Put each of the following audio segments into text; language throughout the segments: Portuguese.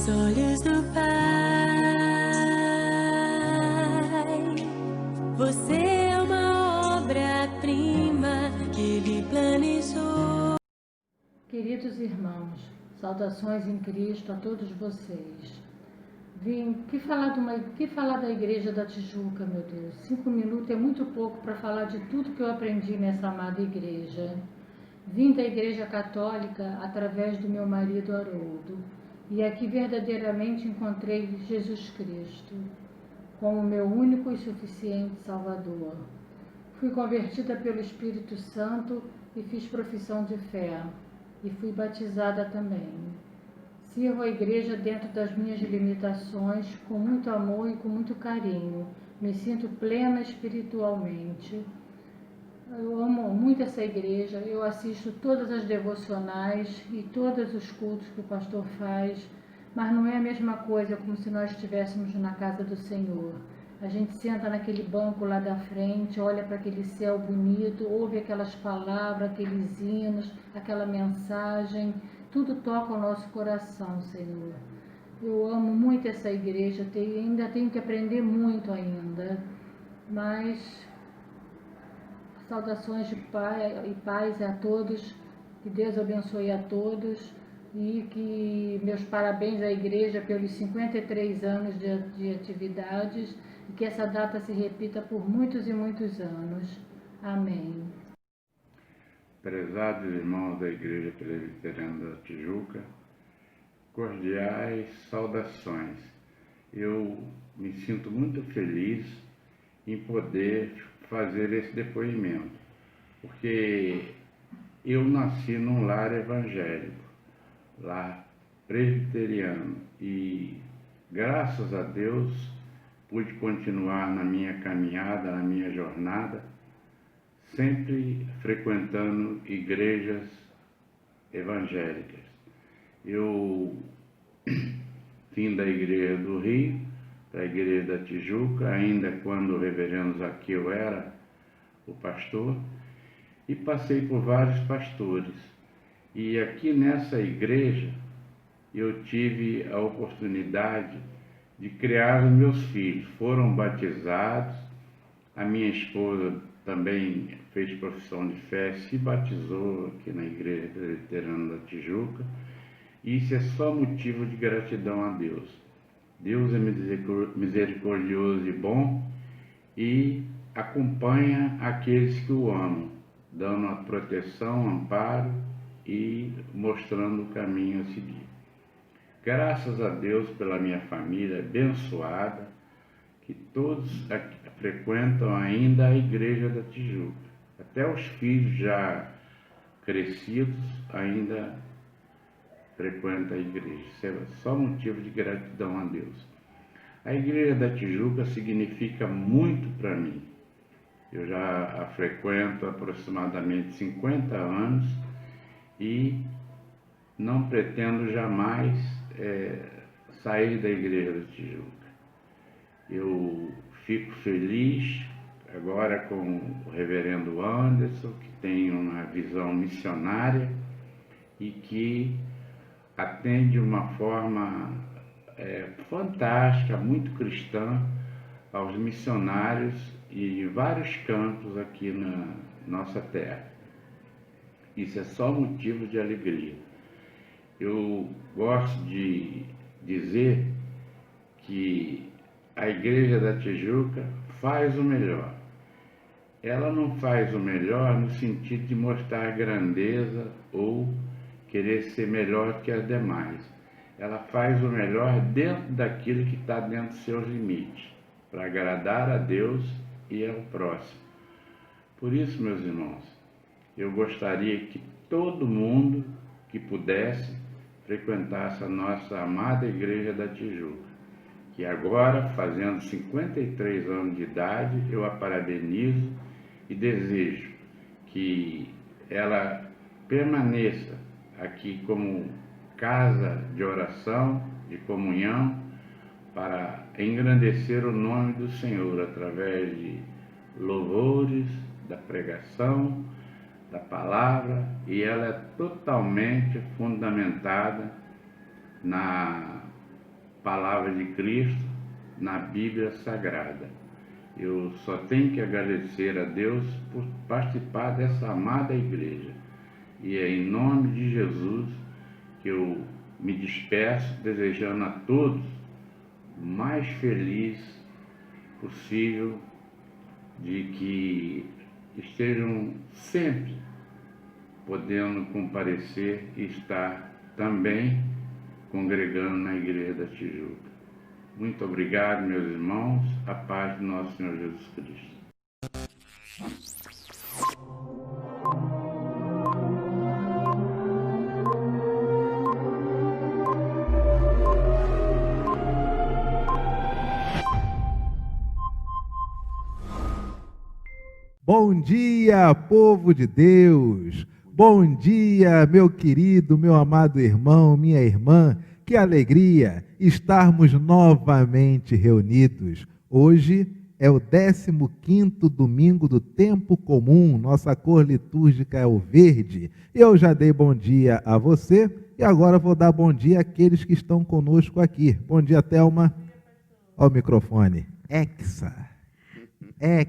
olhos do Pai. Você é uma obra-prima que Ele planejou. Queridos irmãos, saudações em Cristo a todos vocês. Que falar da Igreja da Tijuca, meu Deus? 5 minutos é muito pouco para falar de tudo que eu aprendi nessa amada igreja. Vim da Igreja Católica através do meu marido Haroldo, e aqui verdadeiramente encontrei Jesus Cristo como meu único e suficiente Salvador. Fui convertida pelo Espírito Santo e fiz profissão de fé, e fui batizada também. Sirvo a igreja dentro das minhas limitações, com muito amor e com muito carinho. Me sinto plena espiritualmente. Eu amo muito essa igreja, eu assisto todas as devocionais e todos os cultos que o pastor faz, mas não é a mesma coisa como se nós estivéssemos na casa do Senhor. A gente senta naquele banco lá da frente, olha para aquele céu bonito, ouve aquelas palavras, aqueles hinos, aquela mensagem, tudo toca o nosso coração, Senhor. Eu amo muito essa igreja, ainda tenho que aprender muito ainda, mas saudações de paz a todos, que Deus abençoe a todos e que meus parabéns à igreja pelos 53 anos de atividades e que essa data se repita por muitos e muitos anos. Amém. Prezados irmãos da Igreja Presbiteriana da Tijuca, cordiais saudações. Eu me sinto muito feliz em poder fazer esse depoimento, porque eu nasci num lar evangélico, lar presbiteriano, e graças a Deus pude continuar na minha caminhada, na minha jornada, sempre frequentando igrejas evangélicas. Eu vim da Igreja do Rio para a Igreja da Tijuca, ainda quando o reverendo Zaqueu era o pastor, e passei por vários pastores. E aqui nessa igreja eu tive a oportunidade de criar os meus filhos. Foram batizados, a minha esposa também fez profissão de fé, se batizou aqui na Igreja Presbiteriana da Tijuca, e isso é só motivo de gratidão a Deus. Deus é misericordioso e bom e acompanha aqueles que o amam, dando a proteção, amparo e mostrando o caminho a seguir. Graças a Deus pela minha família abençoada, que todos frequentam ainda a Igreja da Tijuca. Até os filhos já crescidos ainda frequentam a igreja. Isso é só motivo de gratidão a Deus. A Igreja da Tijuca significa muito para mim. Eu já a frequento há aproximadamente 50 anos e não pretendo jamais sair da Igreja da Tijuca. Eu fico feliz agora com o reverendo Anderson, que tem uma visão missionária e que atende de uma forma fantástica, muito cristã, aos missionários e em vários campos aqui na nossa terra. Isso é só motivo de alegria. Eu gosto de dizer que a Igreja da Tijuca faz o melhor. Ela não faz o melhor no sentido de mostrar grandeza ou querer ser melhor que as demais. Ela faz o melhor dentro daquilo que está dentro dos seus limites, para agradar a Deus e ao próximo. Por isso, meus irmãos, eu gostaria que todo mundo que pudesse frequentasse a nossa amada Igreja da Tijuca, que agora, fazendo 53 anos de idade, eu a parabenizo e desejo que ela permaneça aqui como casa de oração, de comunhão, para engrandecer o nome do Senhor através de louvores, da pregação, da palavra, e ela é totalmente fundamentada na palavra de Cristo na Bíblia Sagrada. Eu só tenho que agradecer a Deus por participar dessa amada igreja. E é em nome de Jesus que eu me despeço, desejando a todos o mais feliz possível, de que estejam sempre podendo comparecer e estar também congregando na Igreja da Tijuca. Muito obrigado, meus irmãos. A paz do nosso Senhor Jesus Cristo. Bom dia, povo de Deus! Bom dia, meu querido, meu amado irmão, minha irmã. Que alegria estarmos novamente reunidos. Hoje é o 15º domingo do tempo comum, nossa cor litúrgica é o verde. Eu já dei bom dia a você e agora vou dar bom dia àqueles que estão conosco aqui. Bom dia, Thelma. Olha o microfone. Hexa, é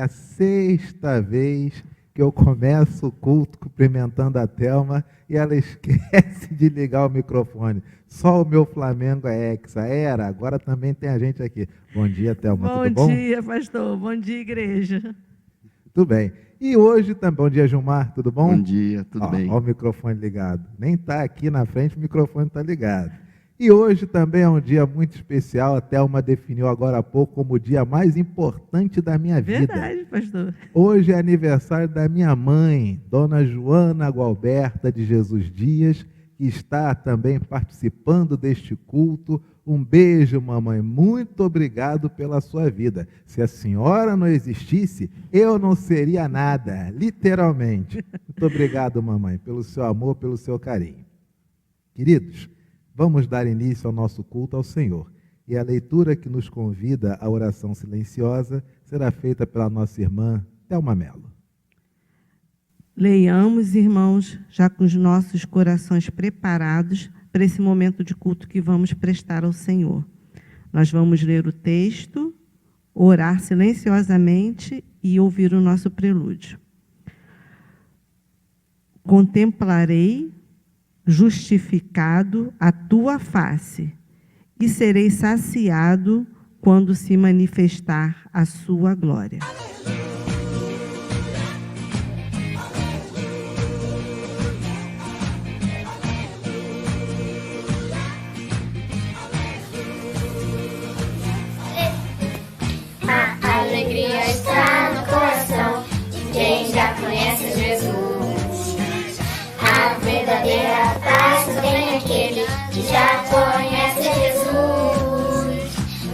a 6ª vez que eu começo o culto cumprimentando a Thelma e ela esquece de ligar o microfone. Só o meu Flamengo é hexa. Era, agora também tem a gente aqui. Bom dia, Thelma, tudo bom? Bom dia, pastor. Bom dia, igreja. Tudo bem. E hoje também, bom dia, Gilmar, tudo bom? Bom dia, tudo bem. Olha o microfone ligado. Nem está aqui na frente, o microfone está ligado. E hoje também é um dia muito especial, a Thelma definiu agora há pouco como o dia mais importante da minha vida. Verdade, pastor. Hoje é aniversário da minha mãe, Dona Joana Gualberta de Jesus Dias, que está também participando deste culto. Um beijo, mamãe, muito obrigado pela sua vida. Se a senhora não existisse, eu não seria nada, literalmente. Muito obrigado, mamãe, pelo seu amor, pelo seu carinho. Queridos, vamos dar início ao nosso culto ao Senhor. E a leitura que nos convida à oração silenciosa será feita pela nossa irmã Thelma Mello. Leiamos, irmãos, já com os nossos corações preparados para esse momento de culto que vamos prestar ao Senhor. Nós vamos ler o texto, orar silenciosamente e ouvir o nosso prelúdio. Contemplarei justificado a tua face, e serei saciado quando se manifestar a sua glória. A alegria está no coração de quem já conhece Jesus. A verdadeira paz tem aquele que já conhece Jesus.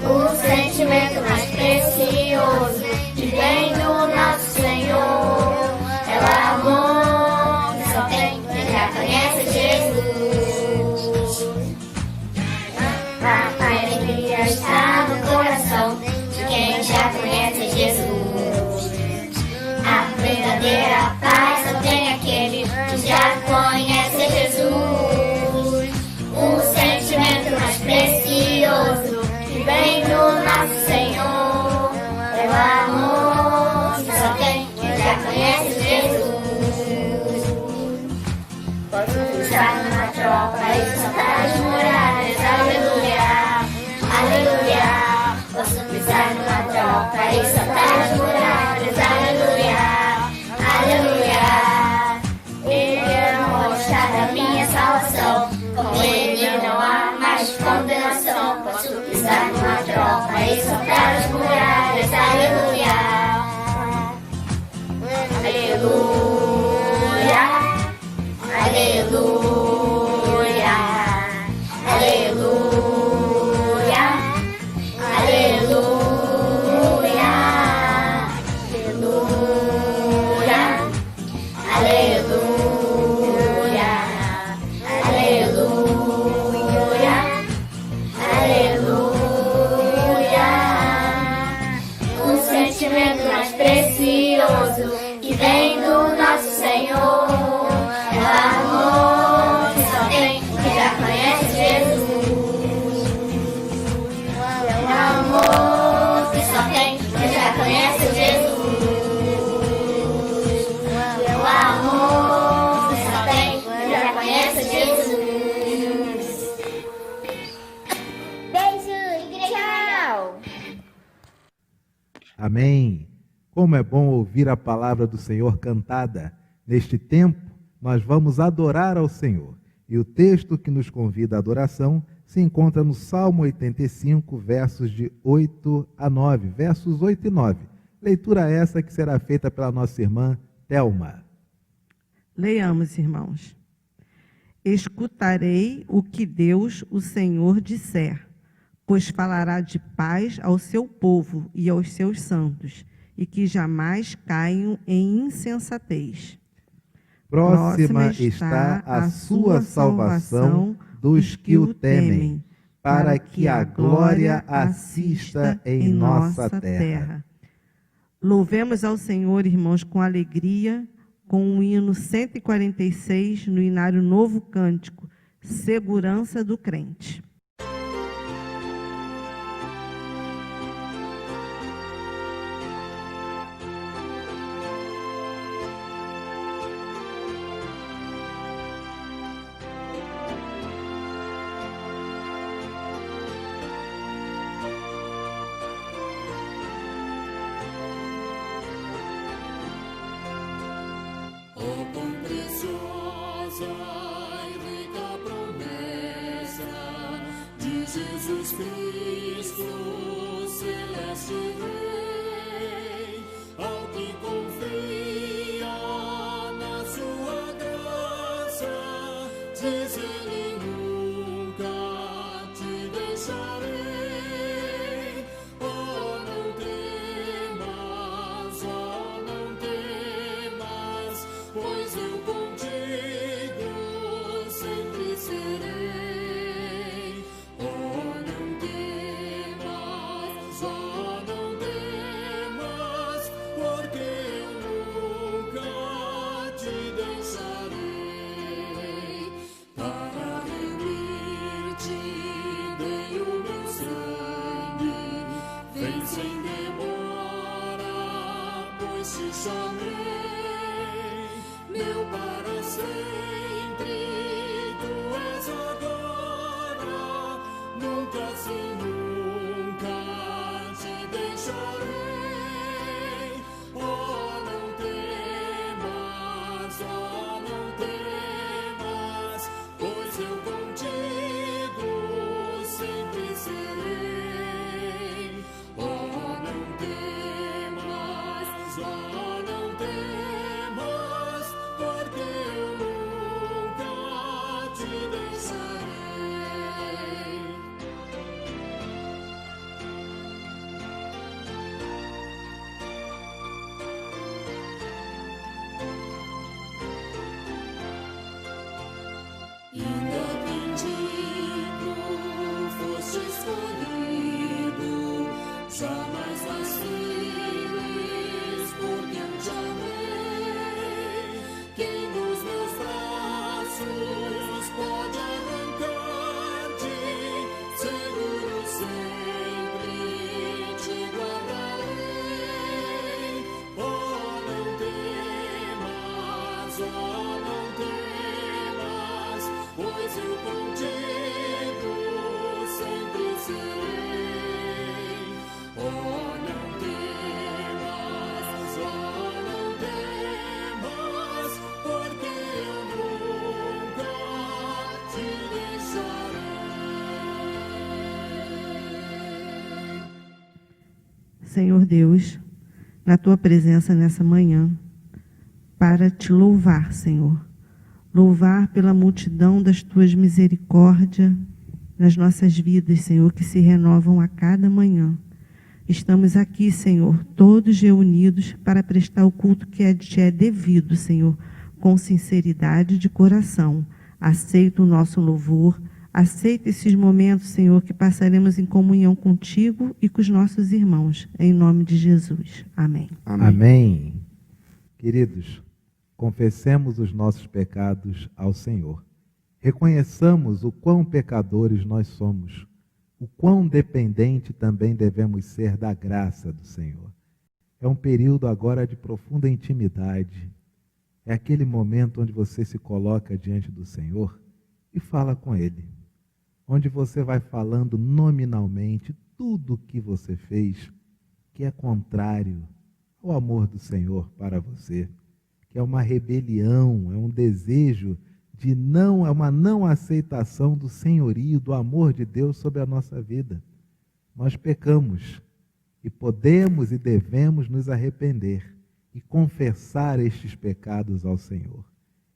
O sentimento mais precioso que vem do nosso Senhor é o amor que só tem quem já conhece Jesus. A alegria está no coração de quem já conhece Jesus. A verdadeira paz só tem aquele que já conhece Jesus. O sentimento mais precioso que vem do nosso Senhor é o amor que só tem quem já conhece Jesus. Posso pisar numa tropa e saltar as muralhas, aleluia, aleluia. Posso pisar numa tropa e saltar as muralhas, aleluia, aleluia. Ele é o rocha da minha salvação, com ele não há mais condenação. Posso pisar numa tropa e saltar as muralhas, aleluia, aleluia, aleluia, aleluia, aleluia, aleluia, aleluia, aleluia, aleluia. O sentimento mais precioso que vem do nosso Senhor é o amor que só tem que já conhece Jesus. conhece Jesus. O amor só tem quem já conhece Jesus. Beijo, tchau. Amém. Como é bom ouvir a palavra do Senhor cantada. Neste tempo, nós vamos adorar ao Senhor. E o texto que nos convida à adoração se encontra no Salmo 85, versos de 8 a 9, versos 8 e 9. Leitura essa que será feita pela nossa irmã Thelma. Leiamos, irmãos. Escutarei o que Deus, o Senhor, disser, pois falará de paz ao seu povo e aos seus santos, e que jamais caiam em insensatez. Próxima está a sua salvação dos que o temem, para que a glória assista em nossa terra. Louvemos ao Senhor, irmãos, com alegria, com o hino 146, no Inário Novo Cântico, Segurança do Crente. Jesus Cristo, celeste Rei, ao que confia na sua graça, diz ele: nunca te deixarei. Oh, não temas, pois eu contigo sempre serei. Sem demora, pois te chamei, meu para sempre, tu és agora, nunca sem nunca te deixarei. Oh, não temas, pois eu contigo sempre serei. Porque eu nunca te deixarei. Independente fosse escolhido, jamais vaciles, porque eu te amei. Quem dos meus braços pode arrancar-te? Seguro sempre te guardarei. Oh, não temas, pois eu contigo sempre serei. Oh, não temas, porque eu nunca te deixarei. Senhor Deus, na tua presença nessa manhã, para te louvar, Senhor. Louvar pela multidão das tuas misericórdias nas nossas vidas, Senhor, que se renovam a cada manhã. Estamos aqui, Senhor, todos reunidos para prestar o culto que te é devido, Senhor, com sinceridade de coração. Aceita o nosso louvor, aceita esses momentos, Senhor, que passaremos em comunhão contigo e com os nossos irmãos. Em nome de Jesus. Amém. Amém. Queridos, confessemos os nossos pecados ao Senhor. Reconheçamos o quão pecadores nós somos, o quão dependente também devemos ser da graça do Senhor. É um período agora de profunda intimidade. É aquele momento onde você se coloca diante do Senhor e fala com Ele. Onde você vai falando nominalmente tudo o que você fez, que é contrário ao amor do Senhor para você, que é uma rebelião, é um desejo de não, é uma não aceitação do senhorio, do amor de Deus sobre a nossa vida. Nós pecamos e podemos e devemos nos arrepender e confessar estes pecados ao Senhor.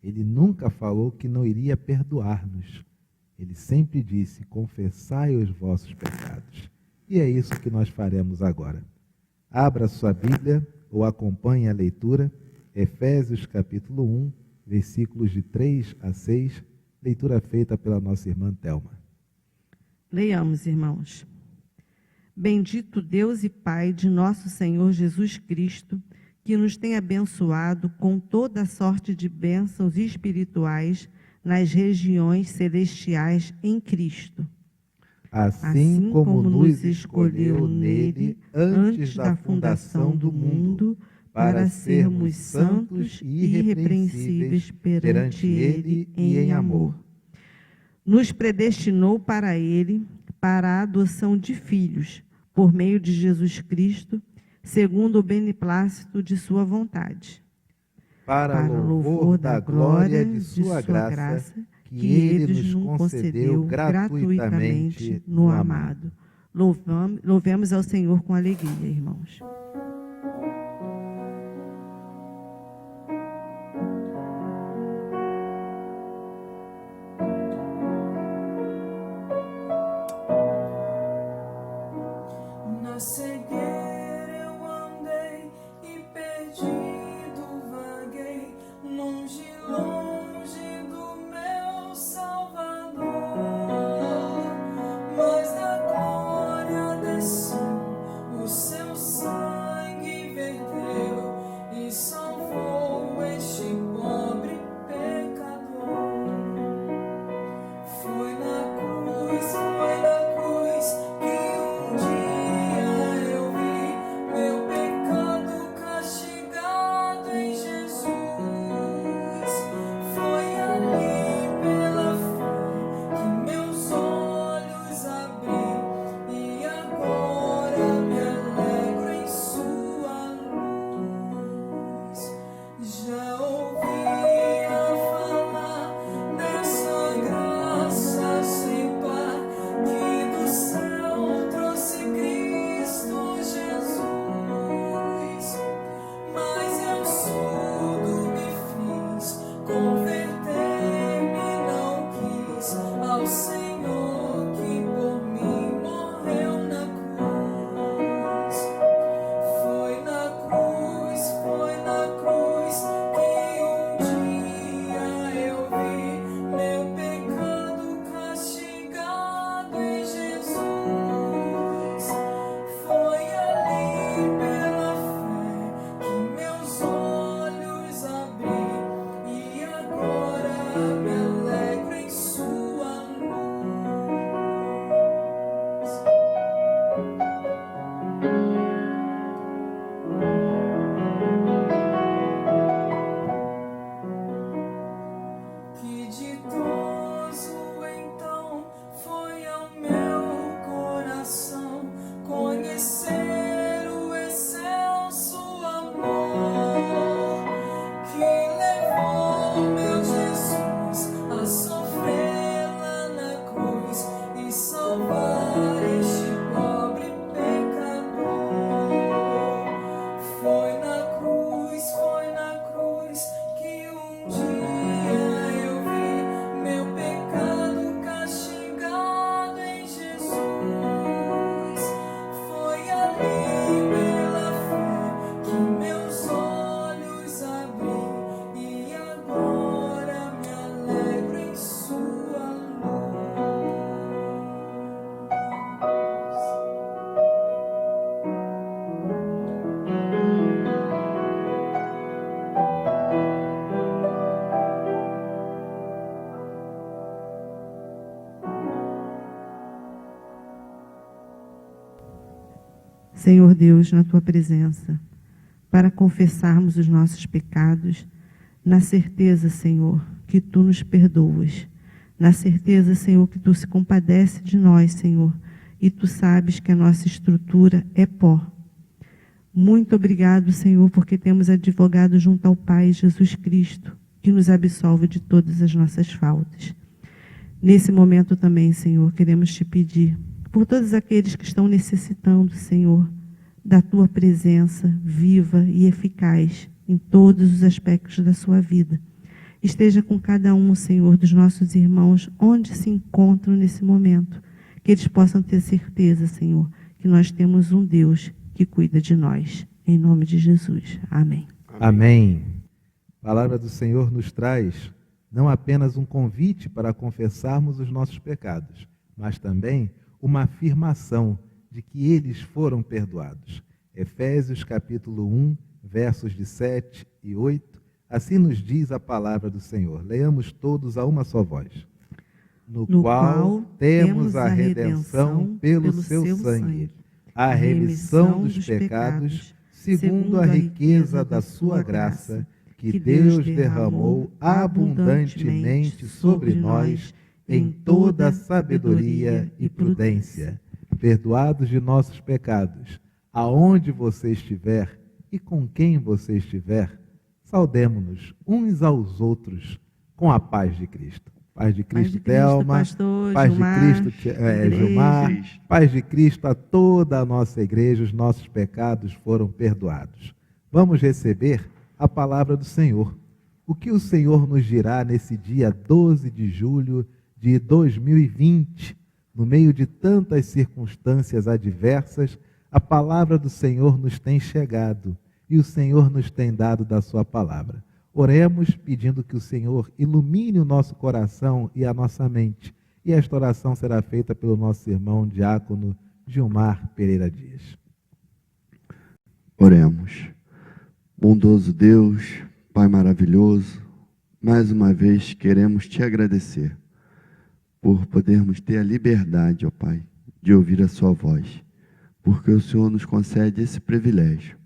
Ele nunca falou que não iria perdoar-nos. Ele sempre disse: confessai os vossos pecados. E é isso que nós faremos agora. Abra sua Bíblia ou acompanhe a leitura, Efésios capítulo 1, versículos de 3 a 6, leitura feita pela nossa irmã Thelma. Leiamos, irmãos. Bendito Deus e Pai de nosso Senhor Jesus Cristo, que nos tem abençoado com toda sorte de bênçãos espirituais nas regiões celestiais em Cristo. Assim como nos escolheu nele antes da fundação do mundo, para sermos santos e irrepreensíveis perante ele e em amor. Nos predestinou para ele, para a adoção de filhos, por meio de Jesus Cristo, segundo o beneplácito de sua vontade. Para louvor da glória de sua graça, que ele nos concedeu gratuitamente no amado. Louvemos ao Senhor com alegria, irmãos. Na cegueira eu andei e perdido vaguei, longe, longe do meu Salvador. Mas da glória desceu, o seu sangue verteu e salvou este pobre pecador. Foi na cruz que um dia eu vi meu pecado castigado em Jesus. Foi ali pela fé que meus olhos abri e agora me alegro em sua luz. Já ouvia falar dessa graça sem par que do céu trouxe Cristo Jesus, mas eu surdo me fiz, converter-me não quis ao Senhor que por mim morreu na cruz. Foi na cruz que um dia eu vi meu pecado castigado em Jesus. Foi ali pela fé que meus olhos abri e agora me alegro em sua luz. Que ditoso então foi ao meu coração conhecer o excelso amor que levou meu Jesus a sofrer lá na cruz e salvar este pobre pecador. Foi na cruz que um dia eu vi meu pecado castigado em Jesus. Foi ali pela fé que meus olhos abri e agora me alegro em sua luz. Senhor Deus, na tua presença, para confessarmos os nossos pecados, na certeza, Senhor, que Tu nos perdoas, na certeza, Senhor, que Tu se compadece de nós, Senhor, e Tu sabes que a nossa estrutura é pó. Muito obrigado, Senhor, porque temos advogado junto ao Pai, Jesus Cristo, que nos absolve de todas as nossas faltas. Nesse momento também, Senhor, queremos Te pedir por todos aqueles que estão necessitando, Senhor, da Tua presença viva e eficaz em todos os aspectos da sua vida. Esteja com cada um, Senhor, dos nossos irmãos, onde se encontram nesse momento, que eles possam ter certeza, Senhor, que nós temos um Deus que cuida de nós. Em nome de Jesus. Amém. Amém. A palavra do Senhor nos traz não apenas um convite para confessarmos os nossos pecados, mas também uma afirmação de que eles foram perdoados. Efésios capítulo 1, versos de 7 e 8, assim nos diz a palavra do Senhor. Leamos todos a uma só voz. No qual temos a redenção pelo seu sangue, a remissão dos pecados, segundo a riqueza da sua graça, que Deus derramou abundantemente sobre nós em toda sabedoria e prudência. Perdoados de nossos pecados, aonde você estiver e com quem você estiver, saudemo-nos uns aos outros com a paz de Cristo. Paz de Cristo, Thelma, pastor, paz Gilmar, de Cristo, Gilmar, paz de Cristo a toda a nossa igreja, os nossos pecados foram perdoados. Vamos receber a palavra do Senhor. O que o Senhor nos dirá nesse dia 12 de julho de 2020, no meio de tantas circunstâncias adversas, a palavra do Senhor nos tem chegado e o Senhor nos tem dado da sua palavra. Oremos pedindo que o Senhor ilumine o nosso coração e a nossa mente. E esta oração será feita pelo nosso irmão diácono Gilmar Pereira Dias. Oremos. Bondoso Deus, Pai maravilhoso, mais uma vez queremos Te agradecer por podermos ter a liberdade, ó Pai, de ouvir a Sua voz, porque o Senhor nos concede esse privilégio.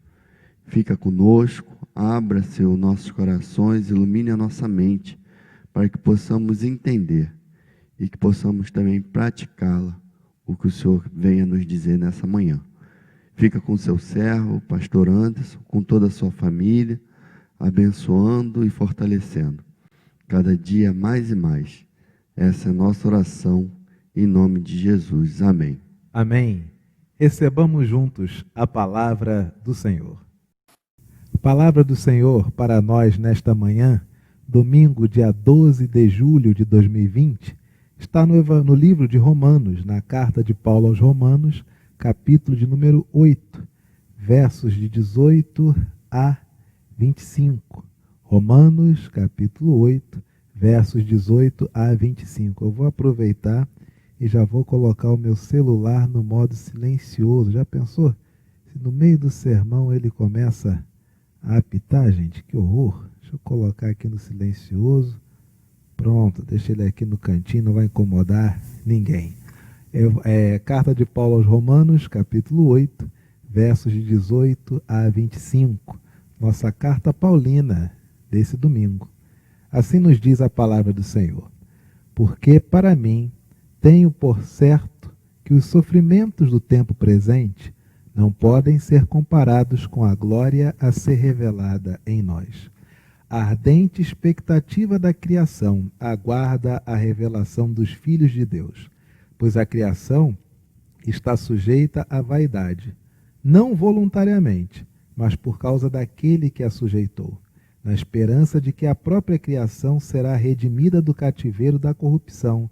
Fica conosco, abra-se os nossos corações, ilumine a nossa mente, para que possamos entender e que possamos também praticá-la, o que o Senhor venha nos dizer nessa manhã. Fica com seu servo, o pastor Anderson, com toda a sua família, abençoando e fortalecendo, cada dia mais e mais. Essa é a nossa oração, em nome de Jesus. Amém. Amém. Recebamos juntos a palavra do Senhor. A palavra do Senhor para nós nesta manhã, domingo, dia 12 de julho de 2020, está no livro de Romanos, na carta de Paulo aos Romanos, capítulo de número 8, versos de 18 a 25. Romanos, capítulo 8, versos 18 a 25. Eu vou aproveitar e já vou colocar o meu celular no modo silencioso. Já pensou? Se no meio do sermão ele começa a apitar, gente, que horror. Deixa eu colocar aqui no silencioso. Pronto, deixa ele aqui no cantinho, não vai incomodar ninguém. Carta de Paulo aos Romanos, capítulo 8, versos de 18 a 25. Nossa carta paulina desse domingo. Assim nos diz a palavra do Senhor. Porque para mim tenho por certo que os sofrimentos do tempo presente não podem ser comparados com a glória a ser revelada em nós. A ardente expectativa da criação aguarda a revelação dos filhos de Deus, pois a criação está sujeita à vaidade, não voluntariamente, mas por causa daquele que a sujeitou, na esperança de que a própria criação será redimida do cativeiro da corrupção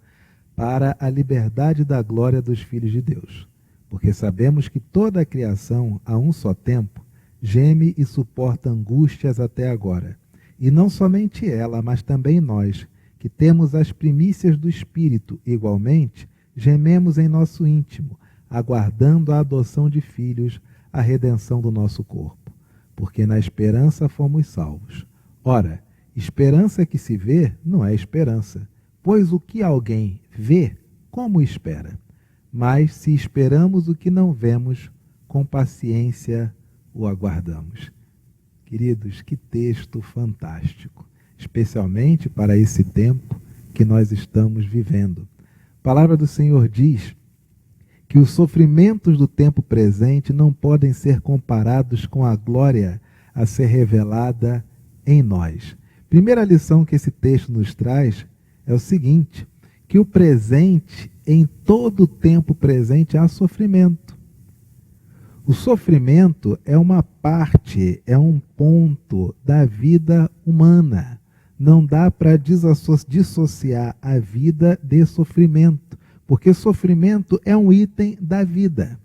para a liberdade da glória dos filhos de Deus. Porque sabemos que toda a criação, a um só tempo, geme e suporta angústias até agora. E não somente ela, mas também nós, que temos as primícias do Espírito, igualmente, gememos em nosso íntimo, aguardando a adoção de filhos, a redenção do nosso corpo. Porque na esperança fomos salvos. Ora, esperança que se vê não é esperança, pois o que alguém vê, como espera? Mas se esperamos o que não vemos, com paciência o aguardamos. queridos, que texto fantástico, especialmente para esse tempo que nós estamos vivendo. A palavra do Senhor diz que os sofrimentos do tempo presente não podem ser comparados com a glória a ser revelada em nós. Primeira lição que esse texto nos traz é o seguinte, que o presente, em todo o tempo presente, há sofrimento. O sofrimento é uma parte, é um ponto da vida humana. Não dá para dissociar a vida de sofrimento, porque sofrimento é um item da vida.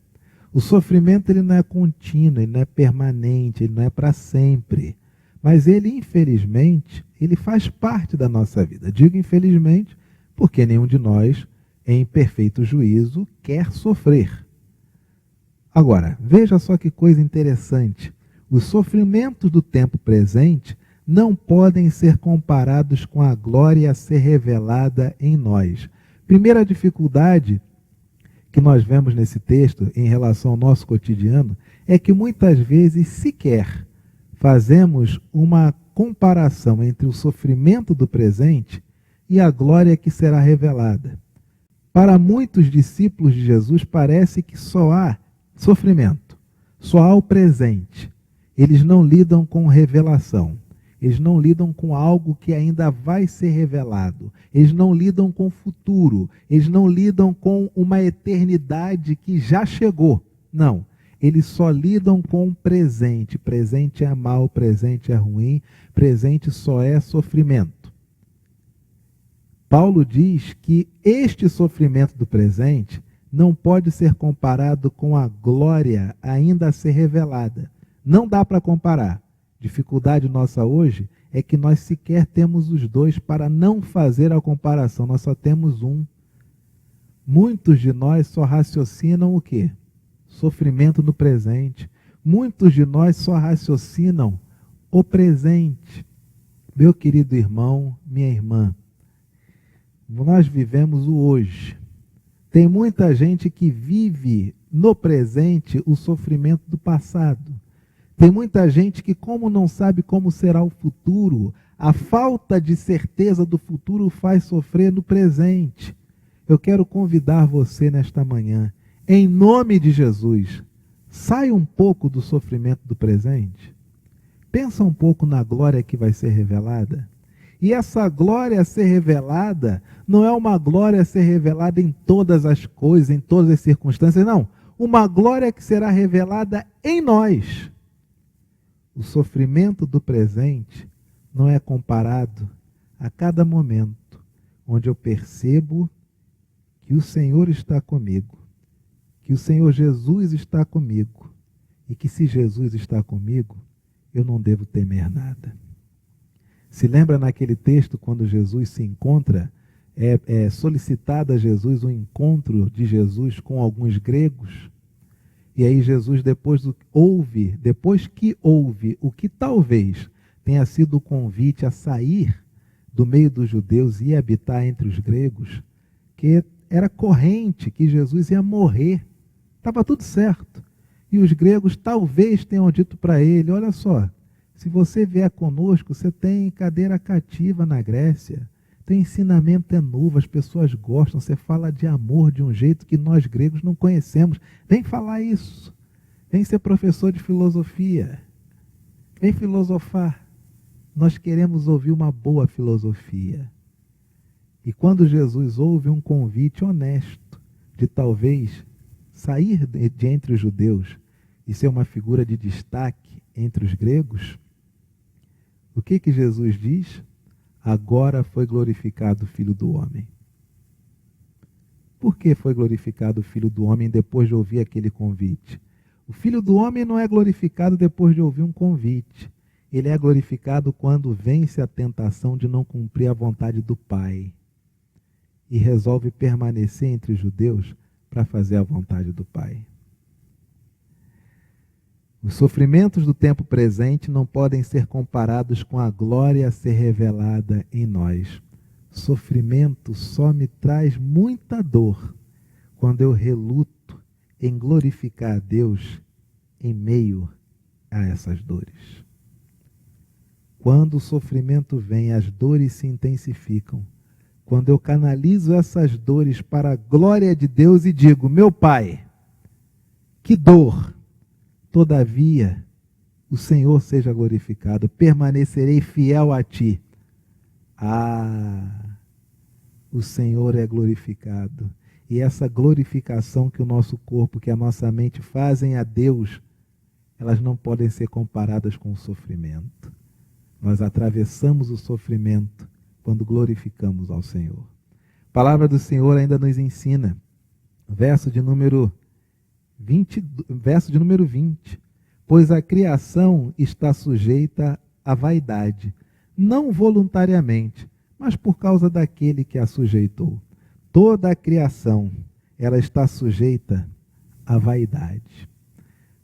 O sofrimento ele não é contínuo, ele não é permanente, ele não é para sempre. Mas ele, infelizmente, ele faz parte da nossa vida. Digo infelizmente, porque nenhum de nós, em perfeito juízo, quer sofrer. Agora, veja só que coisa interessante. Os sofrimentos do tempo presente não podem ser comparados com a glória a ser revelada em nós. Primeira dificuldade que nós vemos nesse texto em relação ao nosso cotidiano é que muitas vezes sequer fazemos uma comparação entre o sofrimento do presente e a glória que será revelada. Para muitos discípulos de Jesus parece que só há sofrimento, só há o presente. Eles não lidam com revelação. Eles não lidam com algo que ainda vai ser revelado. Eles não lidam com o futuro. Eles não lidam com uma eternidade que já chegou. Não. Eles só lidam com o presente. Presente é mal, presente é ruim, presente só é sofrimento. Paulo diz que este sofrimento do presente não pode ser comparado com a glória ainda a ser revelada. Não dá para comparar. Dificuldade nossa hoje é que nós sequer temos os dois para não fazer a comparação. Nós só temos um. Muitos de nós só raciocinam o quê? Sofrimento no presente. Muitos de nós só raciocinam o presente. Meu querido irmão, minha irmã, nós vivemos o hoje. Tem muita gente que vive no presente o sofrimento do passado. Tem muita gente que, como não sabe como será o futuro, a falta de certeza do futuro faz sofrer no presente. Eu quero convidar você nesta manhã, em nome de Jesus, saia um pouco do sofrimento do presente. Pensa um pouco na glória que vai ser revelada. E essa glória a ser revelada não é uma glória a ser revelada em todas as coisas, em todas as circunstâncias, não. Uma glória que será revelada em nós. O sofrimento do presente não é comparado a cada momento onde eu percebo que o Senhor está comigo, que o Senhor Jesus está comigo e que se Jesus está comigo, eu não devo temer nada. Se lembra naquele texto quando Jesus se encontra, é solicitado a Jesus o encontro de Jesus com alguns gregos? E aí Jesus, depois que ouve o que talvez tenha sido o convite a sair do meio dos judeus e habitar entre os gregos, que era corrente que Jesus ia morrer. Estava tudo certo. E os gregos talvez tenham dito para ele, olha só, se você vier conosco, você tem cadeira cativa na Grécia. Teu ensinamento é novo, as pessoas gostam, você fala de amor de um jeito que nós gregos não conhecemos. Vem falar isso. Vem ser professor de filosofia. Vem filosofar. Nós queremos ouvir uma boa filosofia. E quando Jesus ouve um convite honesto de talvez sair de entre os judeus e ser uma figura de destaque entre os gregos, o que Jesus diz? Agora foi glorificado o Filho do Homem. Por que foi glorificado o Filho do Homem depois de ouvir aquele convite? O Filho do Homem não é glorificado depois de ouvir um convite. Ele é glorificado quando vence a tentação de não cumprir a vontade do Pai e resolve permanecer entre os judeus para fazer a vontade do Pai. Os sofrimentos do tempo presente não podem ser comparados com a glória a ser revelada em nós. Sofrimento só me traz muita dor quando eu reluto em glorificar a Deus em meio a essas dores. Quando o sofrimento vem, as dores se intensificam. Quando eu canalizo essas dores para a glória de Deus e digo, meu Pai, que dor, todavia o Senhor seja glorificado, permanecerei fiel a Ti. O Senhor é glorificado. E essa glorificação que o nosso corpo, que a nossa mente fazem a Deus, elas não podem ser comparadas com o sofrimento. Nós atravessamos o sofrimento quando glorificamos ao Senhor. A palavra do Senhor ainda nos ensina, verso de número 20, pois a criação está sujeita à vaidade, não voluntariamente, mas por causa daquele que a sujeitou. Toda a criação, ela está sujeita à vaidade.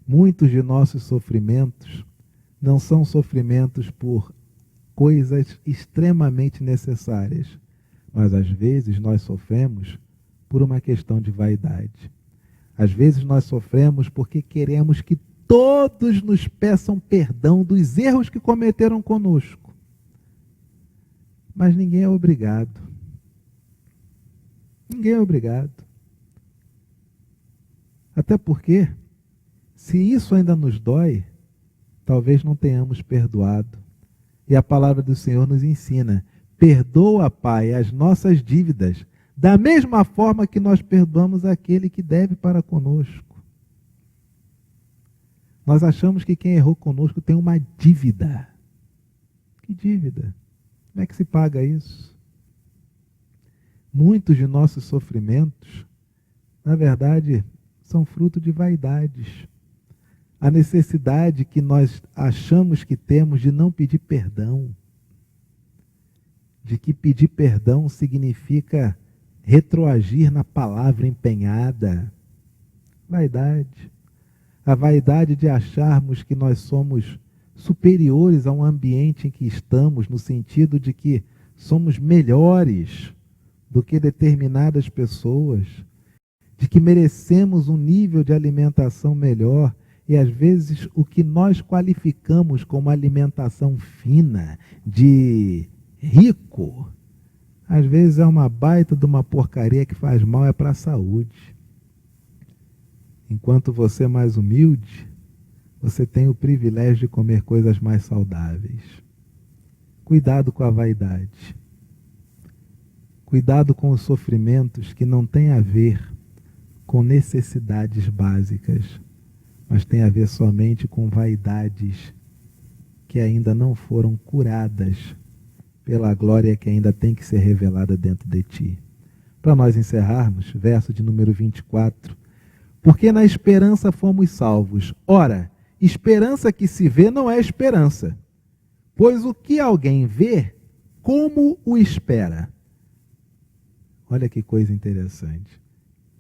Muitos de nossos sofrimentos não são sofrimentos por coisas extremamente necessárias, mas às vezes nós sofremos por uma questão de vaidade. Às vezes nós sofremos porque queremos que todos nos peçam perdão dos erros que cometeram conosco. Mas ninguém é obrigado. Ninguém é obrigado. Até porque, se isso ainda nos dói, talvez não tenhamos perdoado. E a palavra do Senhor nos ensina, perdoa, Pai, as nossas dívidas, da mesma forma que nós perdoamos aquele que deve para conosco. Nós achamos que quem errou conosco tem uma dívida. Que dívida? Como é que se paga isso? Muitos de nossos sofrimentos, na verdade, são fruto de vaidades. A necessidade que nós achamos que temos de não pedir perdão. De que pedir perdão significa retroagir na palavra empenhada. Vaidade. A vaidade de acharmos que nós somos superiores a um ambiente em que estamos, no sentido de que somos melhores do que determinadas pessoas, de que merecemos um nível de alimentação melhor, e às vezes o que nós qualificamos como alimentação fina, de rico, às vezes é uma baita de uma porcaria que faz mal, é para a saúde. Enquanto você é mais humilde, você tem o privilégio de comer coisas mais saudáveis. Cuidado com a vaidade. Cuidado com os sofrimentos que não têm a ver com necessidades básicas, mas tem a ver somente com vaidades que ainda não foram curadas pela glória que ainda tem que ser revelada dentro de ti. Para nós encerrarmos, verso de número 24. Porque na esperança fomos salvos. Ora, esperança que se vê não é esperança, pois o que alguém vê, como o espera? Olha que coisa interessante.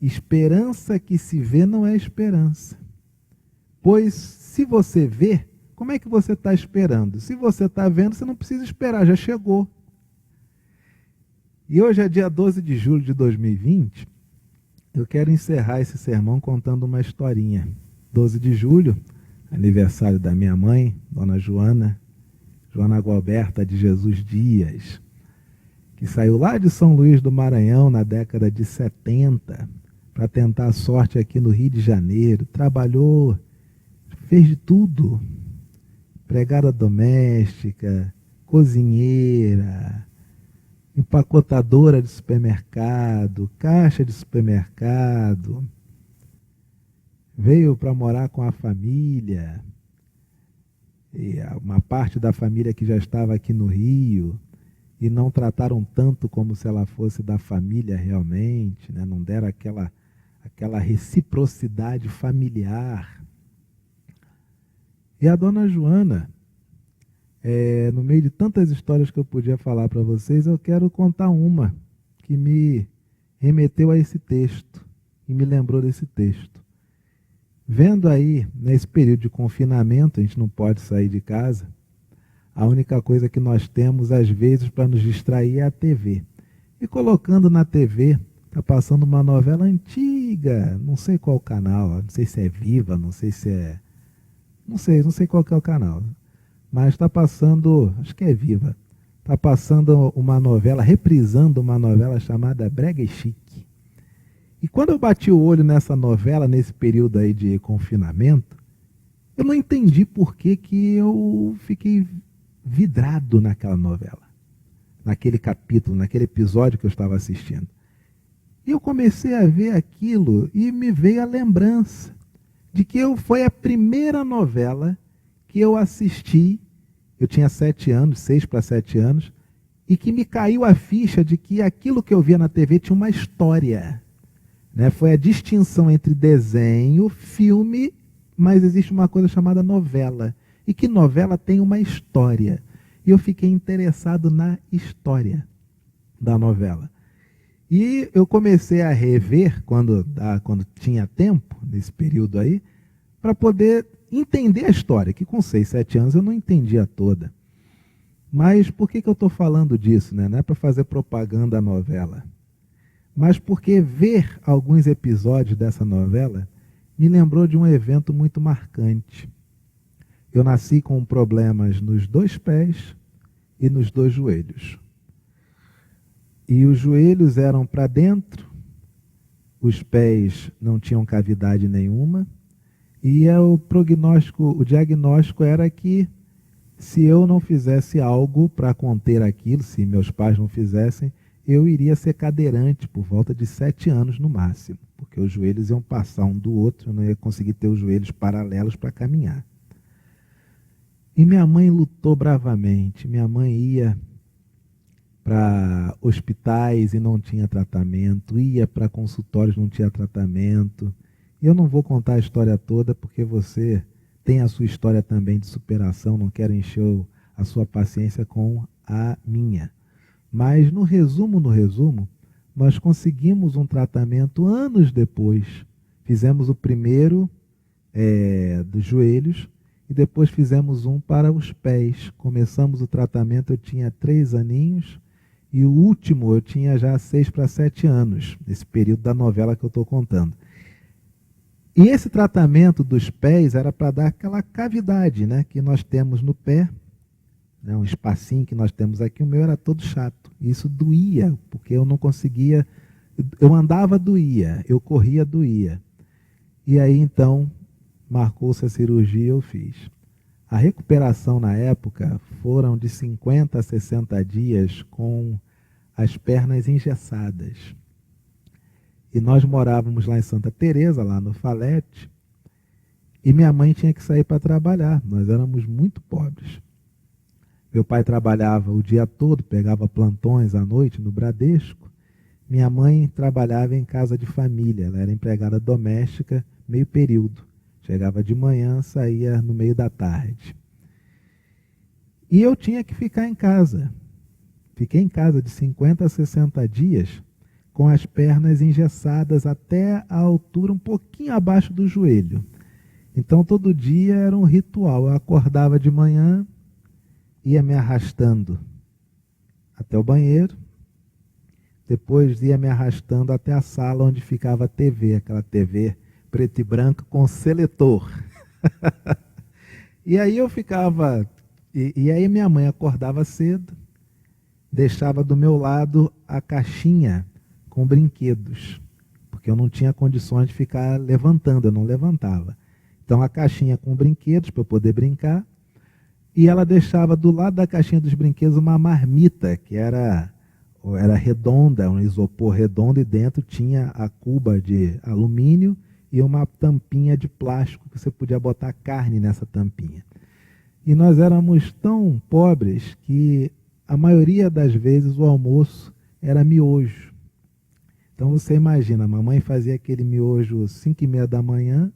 Esperança que se vê não é esperança. Pois se você vê, como é que você está esperando? Se você está vendo, você não precisa esperar, já chegou. E hoje é dia 12 de julho de 2020, eu quero encerrar esse sermão contando uma historinha. 12 de julho, aniversário da minha mãe, Dona Joana Gualberta de Jesus Dias, que saiu lá de São Luís do Maranhão na década de 70 para tentar a sorte aqui no Rio de Janeiro. Trabalhou, fez de tudo. Empregada doméstica, cozinheira, empacotadora de supermercado, caixa de supermercado. Veio para morar com a família, e uma parte da família que já estava aqui no Rio, e não trataram tanto como se ela fosse da família realmente, né? Não deram aquela reciprocidade familiar. E a Dona Joana, no meio de tantas histórias que eu podia falar para vocês, eu quero contar uma que me remeteu a esse texto e me lembrou desse texto. Vendo aí, nesse período de confinamento, a gente não pode sair de casa, a única coisa que nós temos, às vezes, para nos distrair é a TV. E colocando na TV, está passando uma novela antiga, não sei qual canal, não sei se é Viva, não sei se é... Não sei qual que é o canal. mas está passando, acho que é Viva, está passando uma novela, reprisando uma novela chamada Brega e Chique. E quando eu bati o olho nessa novela, nesse período aí de confinamento, eu não entendi por que eu fiquei vidrado naquela novela, naquele capítulo, naquele episódio que eu estava assistindo. E eu comecei a ver aquilo e me veio a lembrança de que foi a primeira novela que eu assisti, eu tinha 7 anos, 6 para 7 anos, e que me caiu a ficha de que aquilo que eu via na TV tinha uma história. Né? Foi a distinção entre desenho, filme, mas existe uma coisa chamada novela. E que novela tem uma história. E eu fiquei interessado na história da novela. E eu comecei a rever, quando tinha tempo, nesse período aí, para poder entender a história, que com 6, 7 anos eu não entendia toda. Mas por que eu estou falando disso? Né? Não é para fazer propaganda à novela. Mas porque ver alguns episódios dessa novela me lembrou de um evento muito marcante. Eu nasci com problemas nos 2 pés e nos 2 joelhos. E os joelhos eram para dentro, os pés não tinham cavidade nenhuma, e o diagnóstico era que se eu não fizesse algo para conter aquilo, se meus pais não fizessem, eu iria ser cadeirante por volta de 7 anos no máximo, porque os joelhos iam passar um do outro, eu não ia conseguir ter os joelhos paralelos para caminhar. E minha mãe lutou bravamente, minha mãe ia para hospitais e não tinha tratamento, ia para consultórios e não tinha tratamento. Eu não vou contar a história toda, porque você tem a sua história também de superação, não quero encher a sua paciência com a minha. Mas no resumo, nós conseguimos um tratamento anos depois. Fizemos o primeiro dos joelhos e depois fizemos um para os pés. Começamos o tratamento, eu tinha 3 aninhos, e o último eu tinha já 6 para 7 anos, nesse período da novela que eu estou contando. E esse tratamento dos pés era para dar aquela cavidade, né, que nós temos no pé, né, um espacinho que nós temos aqui. O meu era todo chato. Isso doía, porque eu não conseguia. Eu andava, doía. Eu corria, doía. E aí, então, marcou-se a cirurgia, eu fiz. A recuperação na época foram de 50 a 60 dias com as pernas engessadas. E nós morávamos lá em Santa Teresa, lá no Falete, e minha mãe tinha que sair para trabalhar. Nós éramos muito pobres. Meu pai trabalhava o dia todo, pegava plantões à noite no Bradesco. Minha mãe trabalhava em casa de família, ela era empregada doméstica, meio período. Chegava de manhã, saía no meio da tarde. E eu tinha que ficar em casa. Fiquei em casa de 50 a 60 dias, com as pernas engessadas até a altura um pouquinho abaixo do joelho. Então todo dia era um ritual. Eu acordava de manhã, ia me arrastando até o banheiro, depois ia me arrastando até a sala onde ficava a TV, aquela TV preto e branco com seletor. E aí eu ficava, e aí minha mãe acordava cedo, deixava do meu lado a caixinha com brinquedos, porque eu não tinha condições de ficar levantando, eu não levantava. Então a caixinha com brinquedos para eu poder brincar, e ela deixava do lado da caixinha dos brinquedos uma marmita, que era redonda, um isopor redondo, e dentro tinha a cuba de alumínio e uma tampinha de plástico, que você podia botar carne nessa tampinha. E nós éramos tão pobres que a maioria das vezes o almoço era miojo. Então você imagina, a mamãe fazia aquele miojo 5h30 da manhã,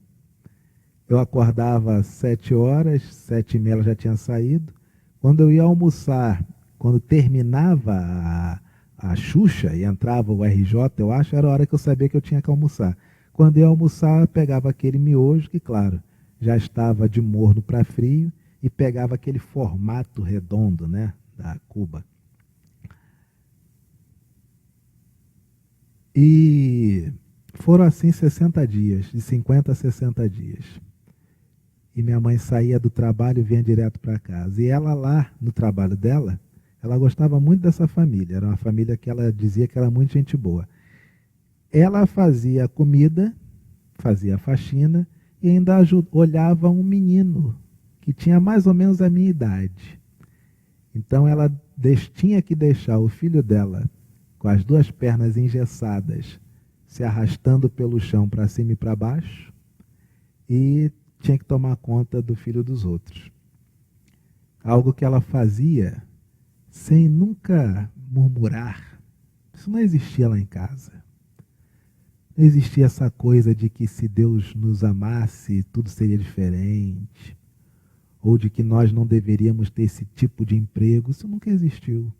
eu acordava às 7 horas, 7h30 ela já tinha saído. Quando eu ia almoçar, quando terminava a Xuxa e entrava o RJ, eu acho, era a hora que eu sabia que eu tinha que almoçar. Quando eu ia almoçar, eu pegava aquele miojo, que claro, já estava de morno para frio, e pegava aquele formato redondo, né, da cuba. E foram assim 60 dias, de 50 a 60 dias. e minha mãe saía do trabalho e vinha direto para casa. E ela lá, no trabalho dela, ela gostava muito dessa família. Era uma família que ela dizia que era muito gente boa. Ela fazia comida, fazia faxina e ainda olhava um menino que tinha mais ou menos a minha idade. Então ela tinha que deixar o filho dela com as duas pernas engessadas, se arrastando pelo chão para cima e para baixo, e tinha que tomar conta do filho dos outros. Algo que ela fazia sem nunca murmurar. Isso não existia lá em casa. Não existia essa coisa de que se Deus nos amasse, tudo seria diferente, ou de que nós não deveríamos ter esse tipo de emprego. Isso nunca existiu.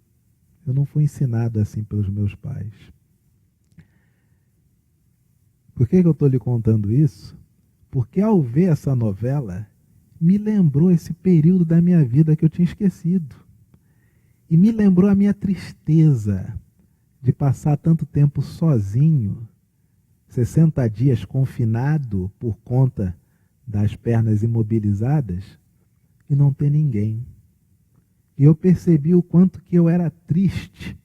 Eu não fui ensinado assim pelos meus pais. Por que eu estou lhe contando isso? Porque ao ver essa novela, me lembrou esse período da minha vida que eu tinha esquecido. E me lembrou a minha tristeza de passar tanto tempo sozinho, 60 dias confinado por conta das pernas imobilizadas, e não ter ninguém. E eu percebi o quanto que eu era triste.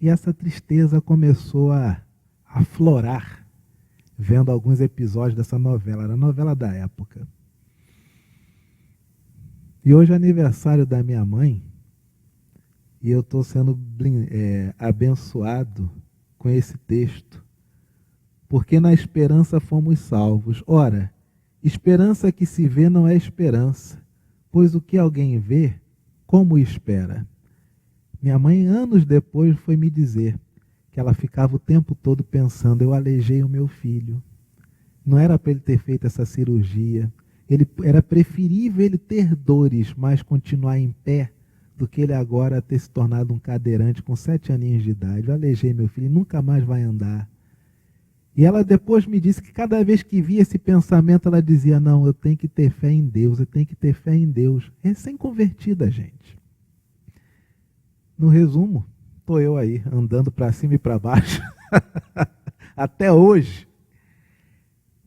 E essa tristeza começou a aflorar, vendo alguns episódios dessa novela. Era a novela da época. E hoje é aniversário da minha mãe, e eu estou sendo abençoado com esse texto, porque na esperança fomos salvos. Ora, esperança que se vê não é esperança, pois o que alguém vê, como espera? Minha mãe, anos depois, foi me dizer que ela ficava o tempo todo pensando: eu aleijei o meu filho. Não era para ele ter feito essa cirurgia. Era preferível ele ter dores, mas continuar em pé, do que ele agora ter se tornado um cadeirante com 7 aninhos de idade. Eu aleijei meu filho, nunca mais vai andar. E ela depois me disse que cada vez que via esse pensamento, ela dizia: não, eu tenho que ter fé em Deus, eu tenho que ter fé em Deus. Recém-convertida, gente. No resumo, estou eu aí, andando para cima e para baixo, até hoje.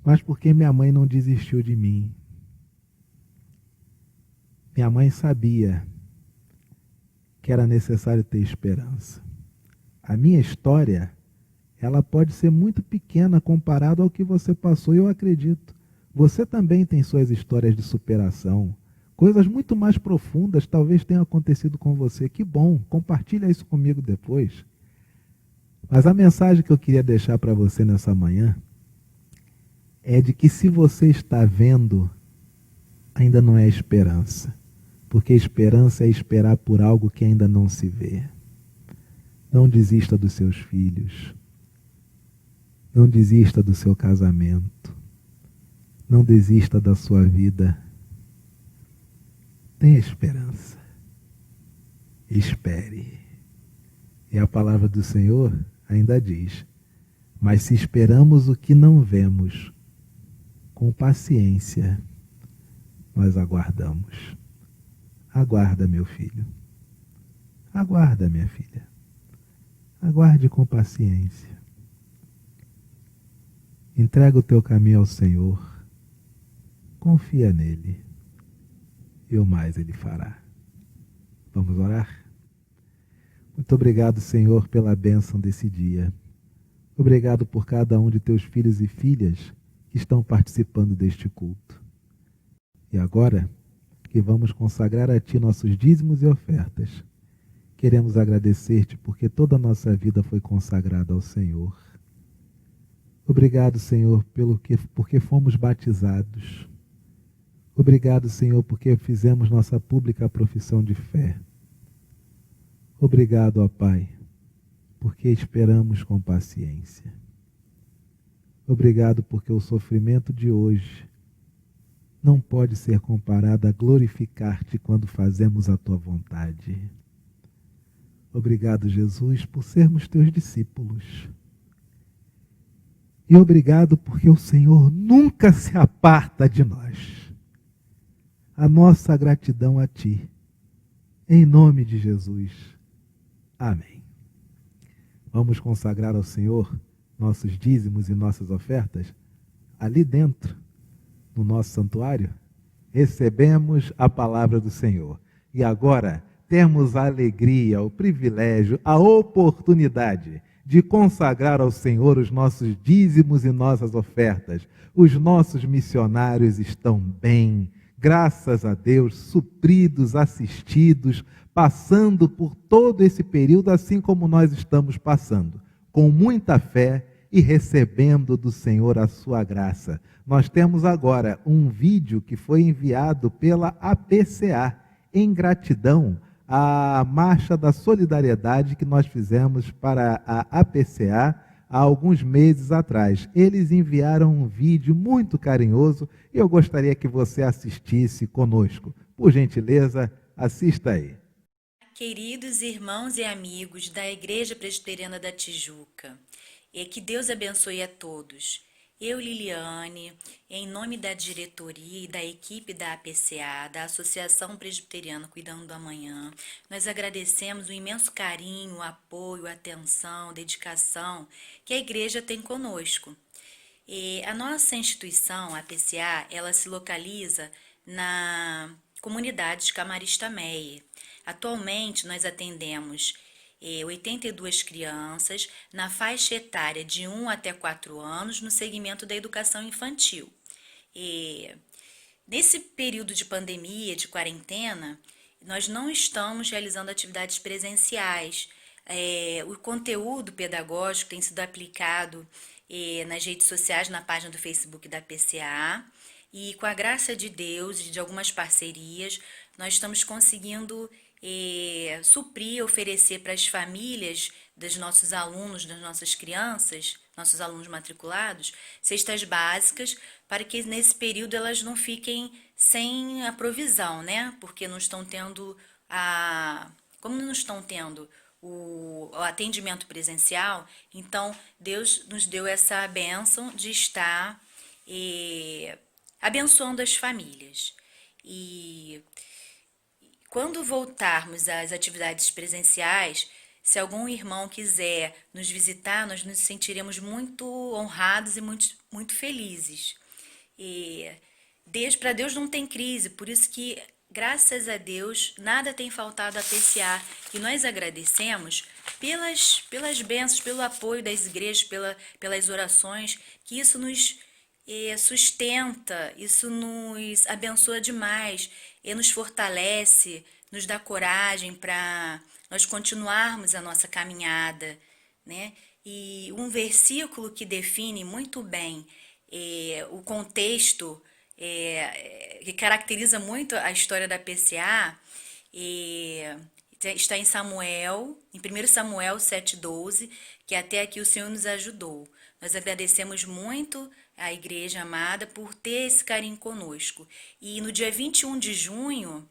Mas porque minha mãe não desistiu de mim. Minha mãe sabia que era necessário ter esperança. A minha história, ela pode ser muito pequena comparado ao que você passou, e eu acredito. Você também tem suas histórias de superação. Coisas muito mais profundas talvez tenham acontecido com você. Que bom, compartilha isso comigo depois. Mas a mensagem que eu queria deixar para você nessa manhã é de que se você está vendo, ainda não é esperança. Porque esperança é esperar por algo que ainda não se vê. Não desista dos seus filhos. Não desista do seu casamento. Não desista da sua vida. Tenha esperança. Espere. E a palavra do Senhor ainda diz: mas se esperamos o que não vemos, com paciência nós aguardamos. Aguarda, meu filho. Aguarda, minha filha. Aguarde com paciência. Entrega o teu caminho ao Senhor. Confia nele. E o mais ele fará. Vamos orar? Muito obrigado, Senhor, pela bênção desse dia. Obrigado por cada um de teus filhos e filhas que estão participando deste culto. E agora, que vamos consagrar a Ti nossos dízimos e ofertas, queremos agradecer-te porque toda a nossa vida foi consagrada ao Senhor. Obrigado, Senhor, porque fomos batizados. Obrigado, Senhor, porque fizemos nossa pública profissão de fé. Obrigado, ó Pai, porque esperamos com paciência. Obrigado porque o sofrimento de hoje não pode ser comparado a glorificar-te quando fazemos a tua vontade. Obrigado, Jesus, por sermos teus discípulos. E obrigado porque o Senhor nunca se aparta de nós. A nossa gratidão a ti. Em nome de Jesus. Amém. Vamos consagrar ao Senhor nossos dízimos e nossas ofertas ali dentro no nosso santuário? Recebemos a palavra do Senhor. E agora temos a alegria, o privilégio, a oportunidade de consagrar ao Senhor os nossos dízimos e nossas ofertas. Os nossos missionários estão bem, graças a Deus, supridos, assistidos, passando por todo esse período assim como nós estamos passando, com muita fé e recebendo do Senhor a sua graça. Nós temos agora um vídeo que foi enviado pela APCA, em gratidão à Marcha da Solidariedade que nós fizemos para a APCA há alguns meses atrás. Eles enviaram um vídeo muito carinhoso e eu gostaria que você assistisse conosco. Por gentileza, assista aí. Queridos irmãos e amigos da Igreja Presbiteriana da Tijuca, que Deus abençoe a todos. Eu, Liliane, em nome da diretoria e da equipe da APCA, da Associação Presbiteriana Cuidando do Amanhã, nós agradecemos o imenso carinho, apoio, atenção, dedicação que a igreja tem conosco. A nossa instituição, a APCA, ela se localiza na comunidade de Camarista Meia. Atualmente, nós atendemos 82 crianças na faixa etária de 1 até 4 anos no segmento da educação infantil. Nesse período de pandemia, de quarentena, nós não estamos realizando atividades presenciais. O conteúdo pedagógico tem sido aplicado nas redes sociais, na página do Facebook da PCA, e com a graça de Deus e de algumas parcerias, nós estamos conseguindo suprir, oferecer para as famílias dos nossos alunos, das nossas crianças, nossos alunos matriculados, cestas básicas, para que nesse período elas não fiquem sem a provisão, né? Porque não estão tendo como não estão tendo o atendimento presencial, então Deus nos deu essa bênção de estar abençoando as famílias. E quando voltarmos às atividades presenciais, se algum irmão quiser nos visitar, nós nos sentiremos muito honrados e muito felizes. Para Deus não tem crise, por isso que, graças a Deus, nada tem faltado a PCA. E nós agradecemos pelas bênçãos, pelo apoio das igrejas, pelas orações, que isso nos sustenta, isso nos abençoa demais e nos fortalece, nos dá coragem para nós continuarmos a nossa caminhada, né? E um versículo que define muito bem o contexto, que caracteriza muito a história da PCA, está em Samuel, em 1 Samuel 7,12, que até aqui o Senhor nos ajudou. Nós agradecemos muito a igreja amada por ter esse carinho conosco. E no dia 21 de junho,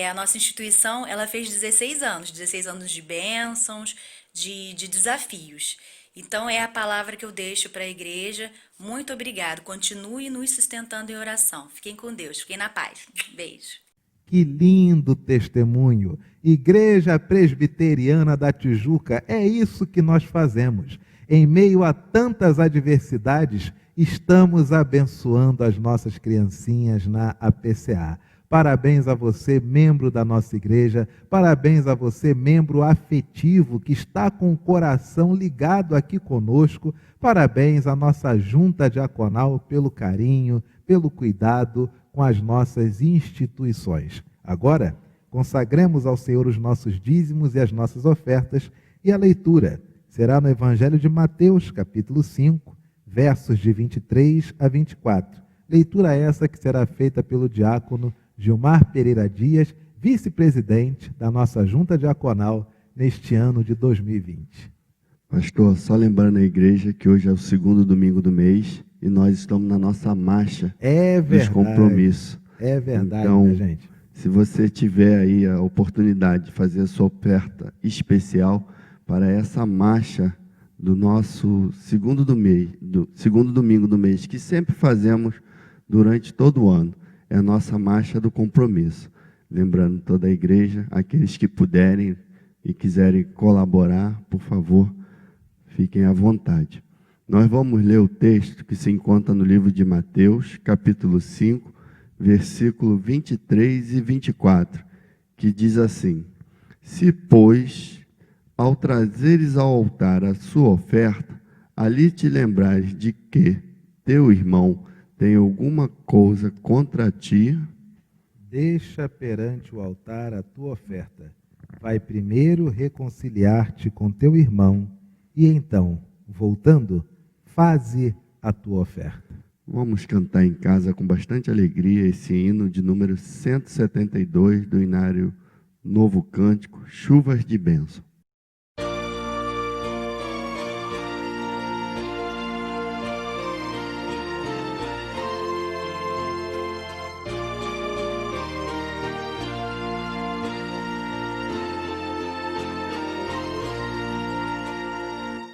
a nossa instituição ela fez 16 anos de bênçãos, de desafios. Então é a palavra que eu deixo para a igreja. Muito obrigado. Continue nos sustentando em oração. Fiquem com Deus, fiquem na paz. Beijo. Que lindo testemunho! Igreja Presbiteriana da Tijuca, é isso que nós fazemos. Em meio a tantas adversidades, estamos abençoando as nossas criancinhas na APCA. Parabéns a você, membro da nossa igreja, parabéns a você, membro afetivo, que está com o coração ligado aqui conosco, parabéns à nossa junta diaconal pelo carinho, pelo cuidado com as nossas instituições. Agora, consagremos ao Senhor os nossos dízimos e as nossas ofertas, e a leitura será no Evangelho de Mateus, capítulo 5, versos de 23 a 24. Leitura essa que será feita pelo diácono Gilmar Pereira Dias, vice-presidente da nossa junta diaconal neste ano de 2020. Pastor, só lembrando a igreja que hoje é o segundo domingo do mês e nós estamos na nossa marcha dos compromissos. É verdade, então, né, gente? Se você tiver aí a oportunidade de fazer a sua oferta especial para essa marcha do nosso segundo domingo do mês, que sempre fazemos durante todo o ano, é a nossa marcha do compromisso. Lembrando toda a igreja, aqueles que puderem e quiserem colaborar, por favor, fiquem à vontade. Nós vamos ler o texto que se encontra no livro de Mateus, capítulo 5, versículo 23 e 24, que diz assim: Se, pois, ao trazeres ao altar a sua oferta, ali te lembrares de que teu irmão tem alguma coisa contra ti, deixa perante o altar a tua oferta. Vai primeiro reconciliar-te com teu irmão e então, voltando, faze a tua oferta. Vamos cantar em casa com bastante alegria esse hino de número 172 do Inário Novo Cântico, Chuvas de Bênção.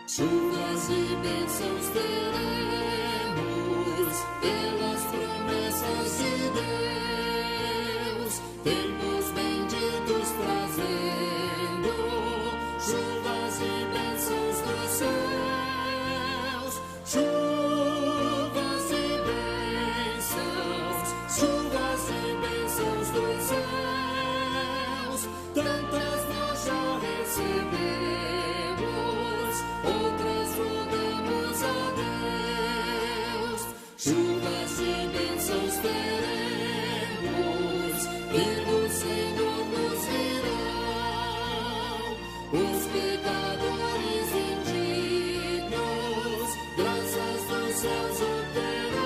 Chuvas e bênçãos teremos pelas promessas de Deus, tempos benditos trazendo chuvas e bênçãos dos céus, chuvas e bênçãos dos céus, tantas nós já recebemos, outras rogamos a Deus. Chuvas e bênçãos teremos, e do Senhor nos virão. Os pecadores indignos, graças dos céus obterão.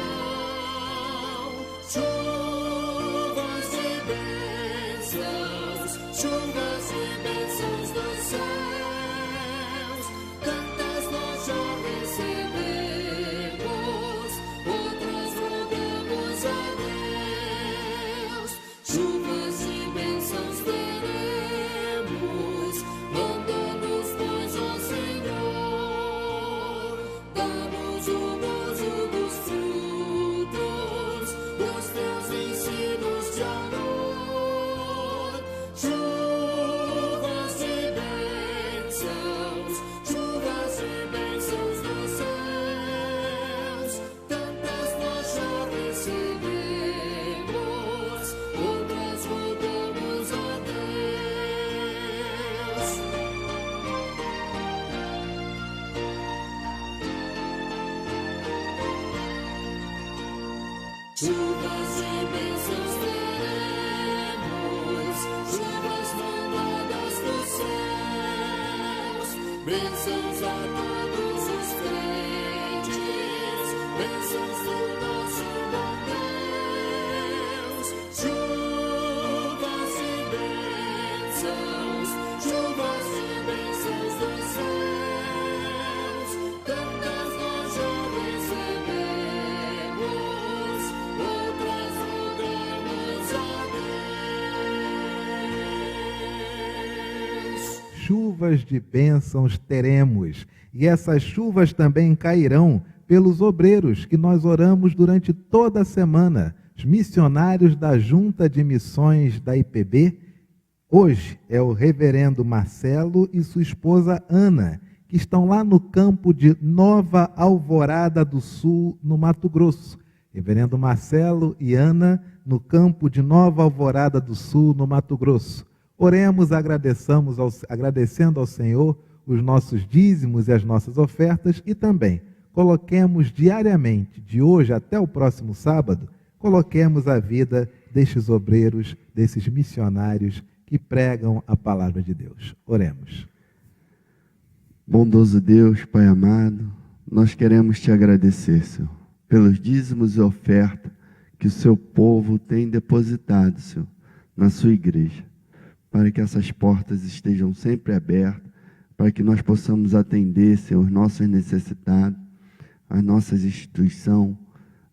Chuvas e bênçãos dos céus, tantas nós já recebemos, outras rogamos a Deus. Chuvas e bênçãos teremos, manda-nos, pois, ó Senhor, dá-nos o gozo dos frutos dos teus ensinos de amor. Chuvas e bênçãos dos céus, tantas nós já recebemos, outras rogamos a Deus. Chuvas e bênçãos teremos, chuvas mandadas dos céus, bênçãos a todos os crentes, bênçãos do nosso bom Deus. Chuvas e bênçãos dos céus, tantas nós já recebemos, outras rogamos a Deus. Chuvas de bênçãos teremos, e essas chuvas também cairão pelos obreiros que nós oramos durante toda a semana, os missionários da Junta de Missões da IPB. Hoje é o reverendo Marcelo e sua esposa Ana, que estão lá no campo de Nova Alvorada do Sul, no Mato Grosso. Reverendo Marcelo e Ana, no campo de Nova Alvorada do Sul, no Mato Grosso. Oremos, agradecendo ao Senhor os nossos dízimos e as nossas ofertas, e também coloquemos diariamente, de hoje até o próximo sábado, coloquemos a vida destes obreiros, desses missionários que pregam a palavra de Deus. Oremos. Bondoso Deus, Pai amado, nós queremos te agradecer, Senhor, pelos dízimos e oferta que o seu povo tem depositado, Senhor, na sua igreja, para que essas portas estejam sempre abertas, para que nós possamos atender, Senhor, os nossos necessitados, as nossas instituições,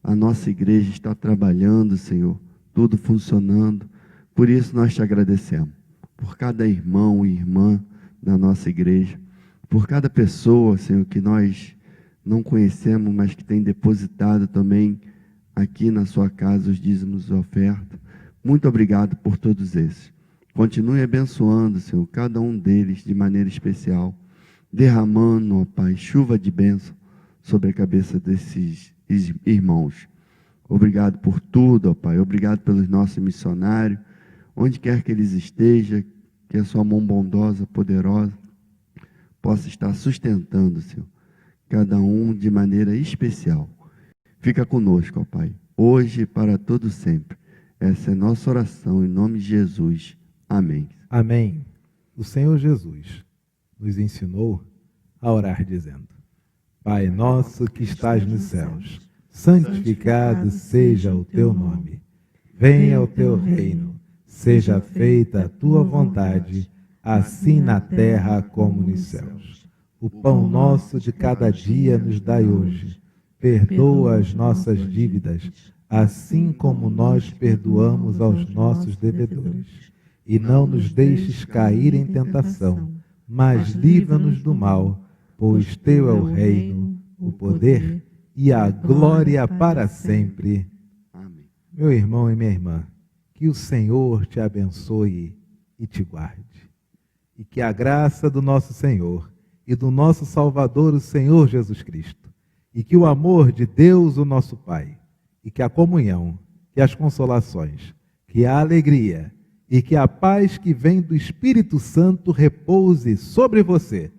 a nossa igreja está trabalhando, Senhor, tudo funcionando. Por isso nós te agradecemos, por cada irmão e irmã da nossa igreja, por cada pessoa, Senhor, que nós não conhecemos, mas que tem depositado também aqui na sua casa os dízimos e oferta. Muito obrigado por todos esses. Continue abençoando, Senhor, cada um deles de maneira especial, derramando, ó Pai, chuva de bênção sobre a cabeça desses irmãos. Obrigado por tudo, ó Pai. Obrigado pelos nossos missionários. Onde quer que eles estejam, que a sua mão bondosa, poderosa, possa estar sustentando, Senhor, cada um de maneira especial. Fica conosco, ó Pai, hoje e para todo sempre. Essa é nossa oração, em nome de Jesus. Amém. Amém. O Senhor Jesus nos ensinou a orar dizendo: Pai nosso que estás nos céus, santificado seja o teu nome. Venha o teu reino, seja feita a tua vontade, assim na terra como nos céus. O pão nosso de cada dia nos dai hoje. Perdoa as nossas dívidas, assim como nós perdoamos aos nossos devedores. E não nos deixes cair em tentação, mas livra-nos do mal, pois teu é o reino, o poder e a glória para sempre. Amém. Meu irmão e minha irmã, que o Senhor te abençoe e te guarde. E que a graça do nosso Senhor e do nosso Salvador, o Senhor Jesus Cristo, e que o amor de Deus, o nosso Pai, e que a comunhão, que as consolações, que a alegria e que a paz que vem do Espírito Santo repouse sobre você,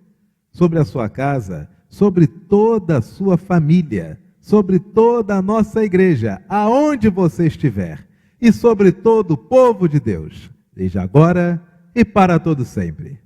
sobre a sua casa, sobre toda a sua família, sobre toda a nossa igreja, aonde você estiver, e sobre todo o povo de Deus, desde agora e para todo sempre.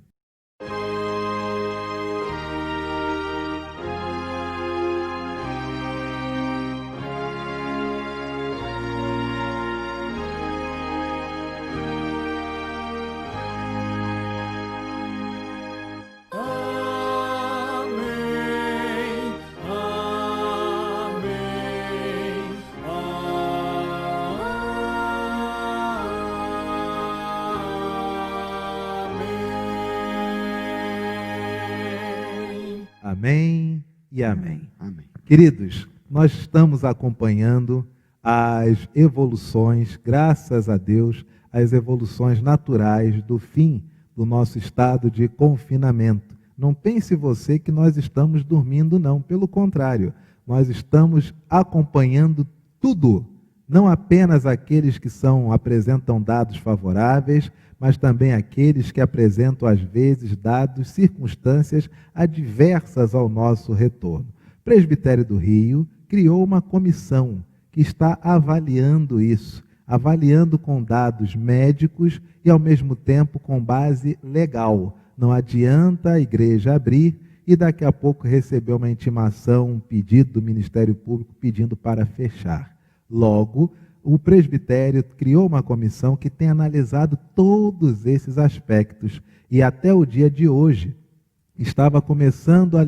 Amém e amém. Amém. Queridos, nós estamos acompanhando as evoluções, graças a Deus, as evoluções naturais do fim do nosso estado de confinamento. Não pense você que nós estamos dormindo, não. Pelo contrário, nós estamos acompanhando tudo. Não apenas aqueles que apresentam dados favoráveis, mas também aqueles que apresentam, às vezes, dados, circunstâncias adversas ao nosso retorno. O Presbitério do Rio criou uma comissão que está avaliando isso, avaliando com dados médicos e, ao mesmo tempo, com base legal. Não adianta a igreja abrir e daqui a pouco receber uma intimação, um pedido do Ministério Público pedindo para fechar. Logo, o presbitério criou uma comissão que tem analisado todos esses aspectos e até o dia de hoje estava começando a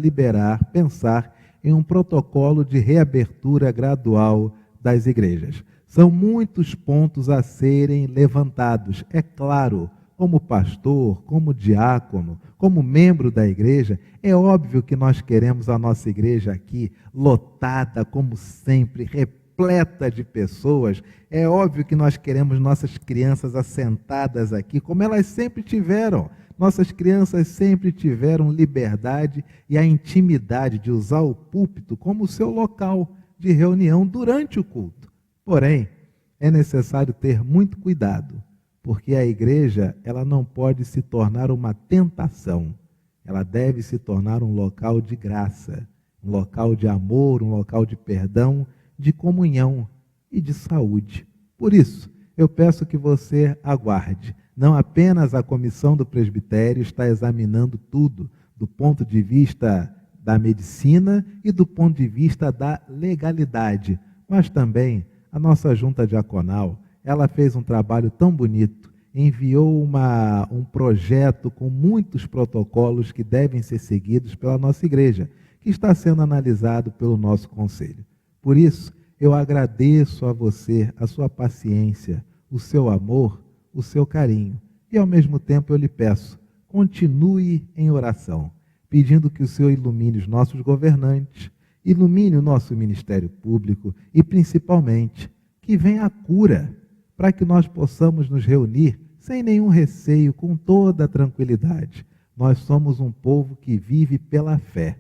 pensar em um protocolo de reabertura gradual das igrejas. São muitos pontos a serem levantados. É claro, como pastor, como diácono, como membro da igreja, é óbvio que nós queremos a nossa igreja aqui lotada, como sempre, repleta de pessoas. É óbvio que nós queremos nossas crianças assentadas aqui, como elas sempre tiveram. Nossas crianças sempre tiveram liberdade e a intimidade de usar o púlpito como seu local de reunião durante o culto. Porém, é necessário ter muito cuidado, porque a igreja ela não pode se tornar uma tentação. Ela deve se tornar um local de graça, um local de amor, um local de perdão, de comunhão e de saúde. Por isso, eu peço que você aguarde. Não apenas a comissão do presbitério está examinando tudo do ponto de vista da medicina e do ponto de vista da legalidade, mas também a nossa junta diaconal, ela fez um trabalho tão bonito, enviou um projeto com muitos protocolos que devem ser seguidos pela nossa igreja, que está sendo analisado pelo nosso conselho. Por isso, eu agradeço a você a sua paciência, o seu amor, o seu carinho. E, ao mesmo tempo, eu lhe peço, continue em oração, pedindo que o Senhor ilumine os nossos governantes, ilumine o nosso Ministério Público e, principalmente, que venha a cura, para que nós possamos nos reunir sem nenhum receio, com toda a tranquilidade. Nós somos um povo que vive pela fé.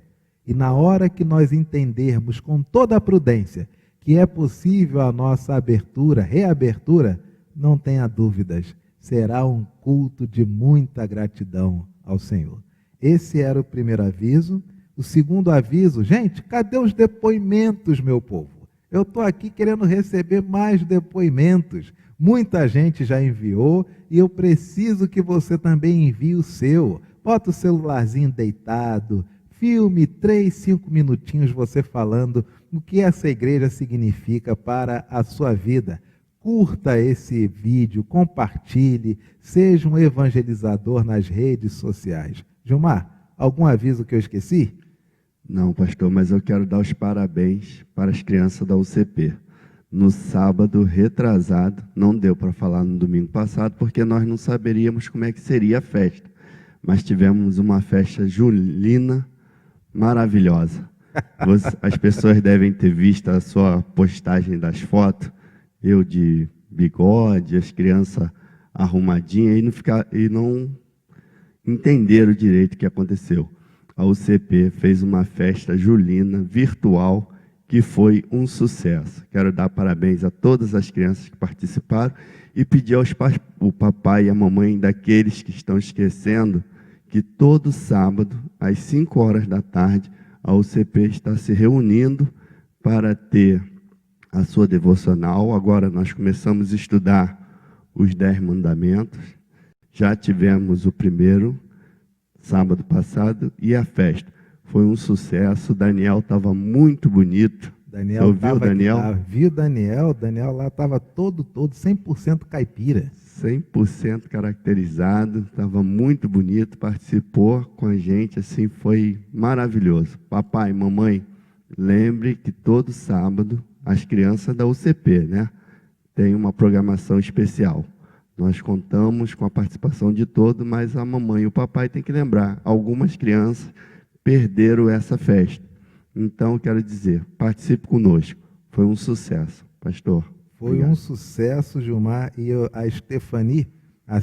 E na hora que nós entendermos com toda a prudência que é possível a nossa abertura, reabertura, não tenha dúvidas, será um culto de muita gratidão ao Senhor. Esse era o primeiro aviso. O segundo aviso, gente, cadê os depoimentos, meu povo? Eu estou aqui querendo receber mais depoimentos. Muita gente já enviou e eu preciso que você também envie o seu. Bota o celularzinho deitado, filme 3, 5 minutinhos você falando o que essa igreja significa para a sua vida. Curta esse vídeo, compartilhe, seja um evangelizador nas redes sociais. Gilmar, algum aviso que eu esqueci? Não, pastor, mas eu quero dar os parabéns para as crianças da UCP. No sábado retrasado, não deu para falar no domingo passado, porque nós não saberíamos como é que seria a festa. Mas tivemos uma festa julina maravilhosa. As pessoas devem ter visto a sua postagem das fotos, eu de bigode, as crianças arrumadinhas, e não entenderam direito o que aconteceu. A UCP fez uma festa julina virtual que foi um sucesso. Quero dar parabéns a todas as crianças que participaram e pedir o papai e a mamãe daqueles que estão esquecendo que todo sábado, às 5 horas da tarde, a UCP está se reunindo para ter a sua devocional. Agora nós começamos a estudar os 10 mandamentos. Já tivemos o primeiro, sábado passado, e a festa. Foi um sucesso, o Daniel estava muito bonito. Daniel você ouviu o Daniel? Viu o Daniel lá estava todo 100% caipira. 100% caracterizado, estava muito bonito, participou com a gente, assim, foi maravilhoso. Papai, mamãe, lembre que todo sábado, as crianças da UCP, né, tem uma programação especial. Nós contamos com a participação de todos, mas a mamãe e o papai têm que lembrar, algumas crianças perderam essa festa. Então, quero dizer, participe conosco. Foi um sucesso, pastor. Foi Obrigado. um sucesso, Gilmar. E a Stephanie,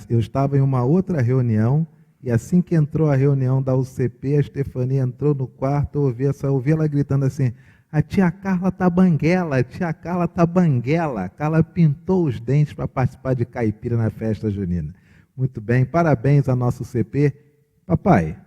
eu estava em uma outra reunião, e assim que entrou a reunião da UCP, a Stephanie entrou no quarto, eu ouvi ela gritando assim, a tia Carla tá banguela, a tia Carla tá banguela. A Carla pintou os dentes para participar de caipira na festa junina. Muito bem, parabéns à nossa UCP. Papai,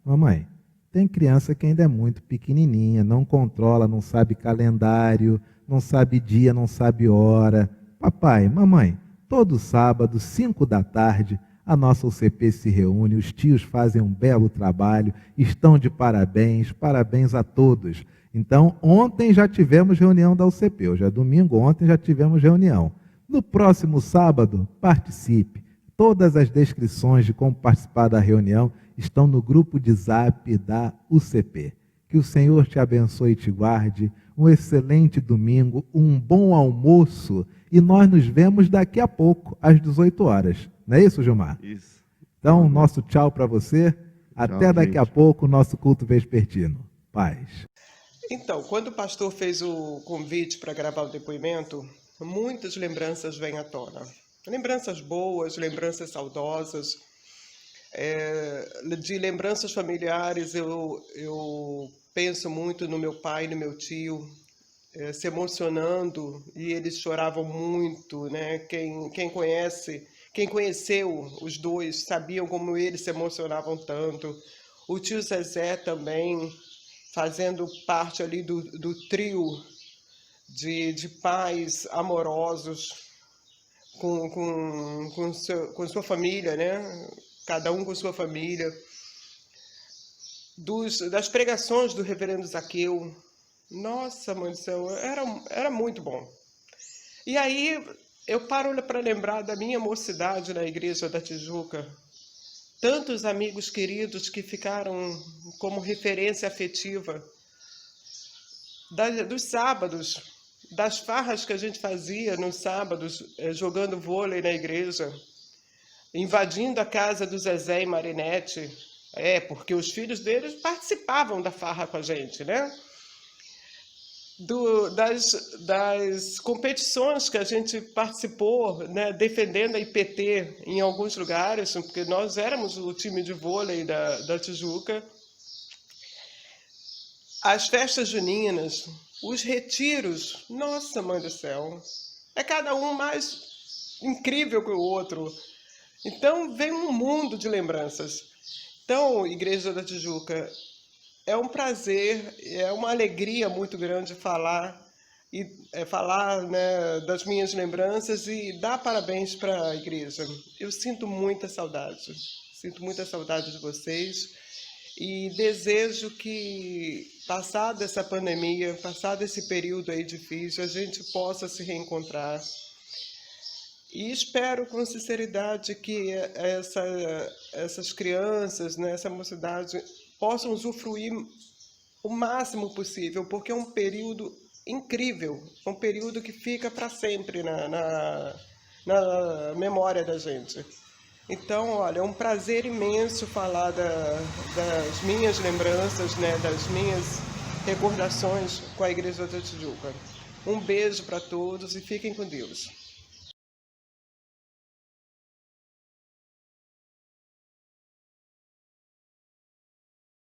mamãe, tem criança que ainda é muito pequenininha, não controla, não sabe calendário, não sabe dia, não sabe hora. Papai, mamãe, todo sábado, 5 da tarde, a nossa UCP se reúne, os tios fazem um belo trabalho, estão de parabéns, parabéns a todos. Então, ontem já tivemos reunião da UCP, hoje é domingo, ontem já tivemos reunião. No próximo sábado, participe. Todas as descrições de como participar da reunião estão no grupo de Zap da UCP. Que o Senhor te abençoe e te guarde, um excelente domingo, um bom almoço, e nós nos vemos daqui a pouco, às 18 horas. Não é isso, Gilmar? Isso. Então, nosso tchau para você. Até daqui a pouco, o nosso culto vespertino. Paz. Então, quando o pastor fez o convite para gravar o depoimento, muitas lembranças vêm à tona. Lembranças boas, lembranças saudosas, de lembranças familiares. Eu penso muito no meu pai e no meu tio, se emocionando, e eles choravam muito, né? Quem conheceu os dois sabiam como eles se emocionavam tanto. O tio Zezé também, fazendo parte ali do trio de pais amorosos com sua família, né? Cada um com sua família. Das pregações do reverendo Zaqueu. Nossa, mãe do céu, era muito bom. E aí eu paro para lembrar da minha mocidade na igreja da Tijuca. Tantos amigos queridos que ficaram como referência afetiva. Dos sábados, das farras que a gente fazia nos sábados, jogando vôlei na igreja, invadindo a casa do Zezé e Marinete, porque os filhos deles participavam da farra com a gente, né? Das competições que a gente participou, né, defendendo a IPT em alguns lugares, porque nós éramos o time de vôlei da Tijuca. as festas juninas, os retiros, nossa, mãe do céu, é cada um mais incrível que o outro. Então, vem um mundo de lembranças. Então, Igreja da Tijuca, é um prazer, é uma alegria muito grande falar né, das minhas lembranças e dar parabéns para a igreja. Eu sinto muita saudade de vocês e desejo que, passada essa pandemia, passado esse período aí difícil, a gente possa se reencontrar. E espero com sinceridade que essas crianças, né, essa mocidade, possam usufruir o máximo possível, porque é um período incrível, um período que fica para sempre na memória da gente. Então, olha, é um prazer imenso falar das minhas lembranças, né, das minhas recordações com a Igreja da Tijuca. Um beijo para todos e fiquem com Deus.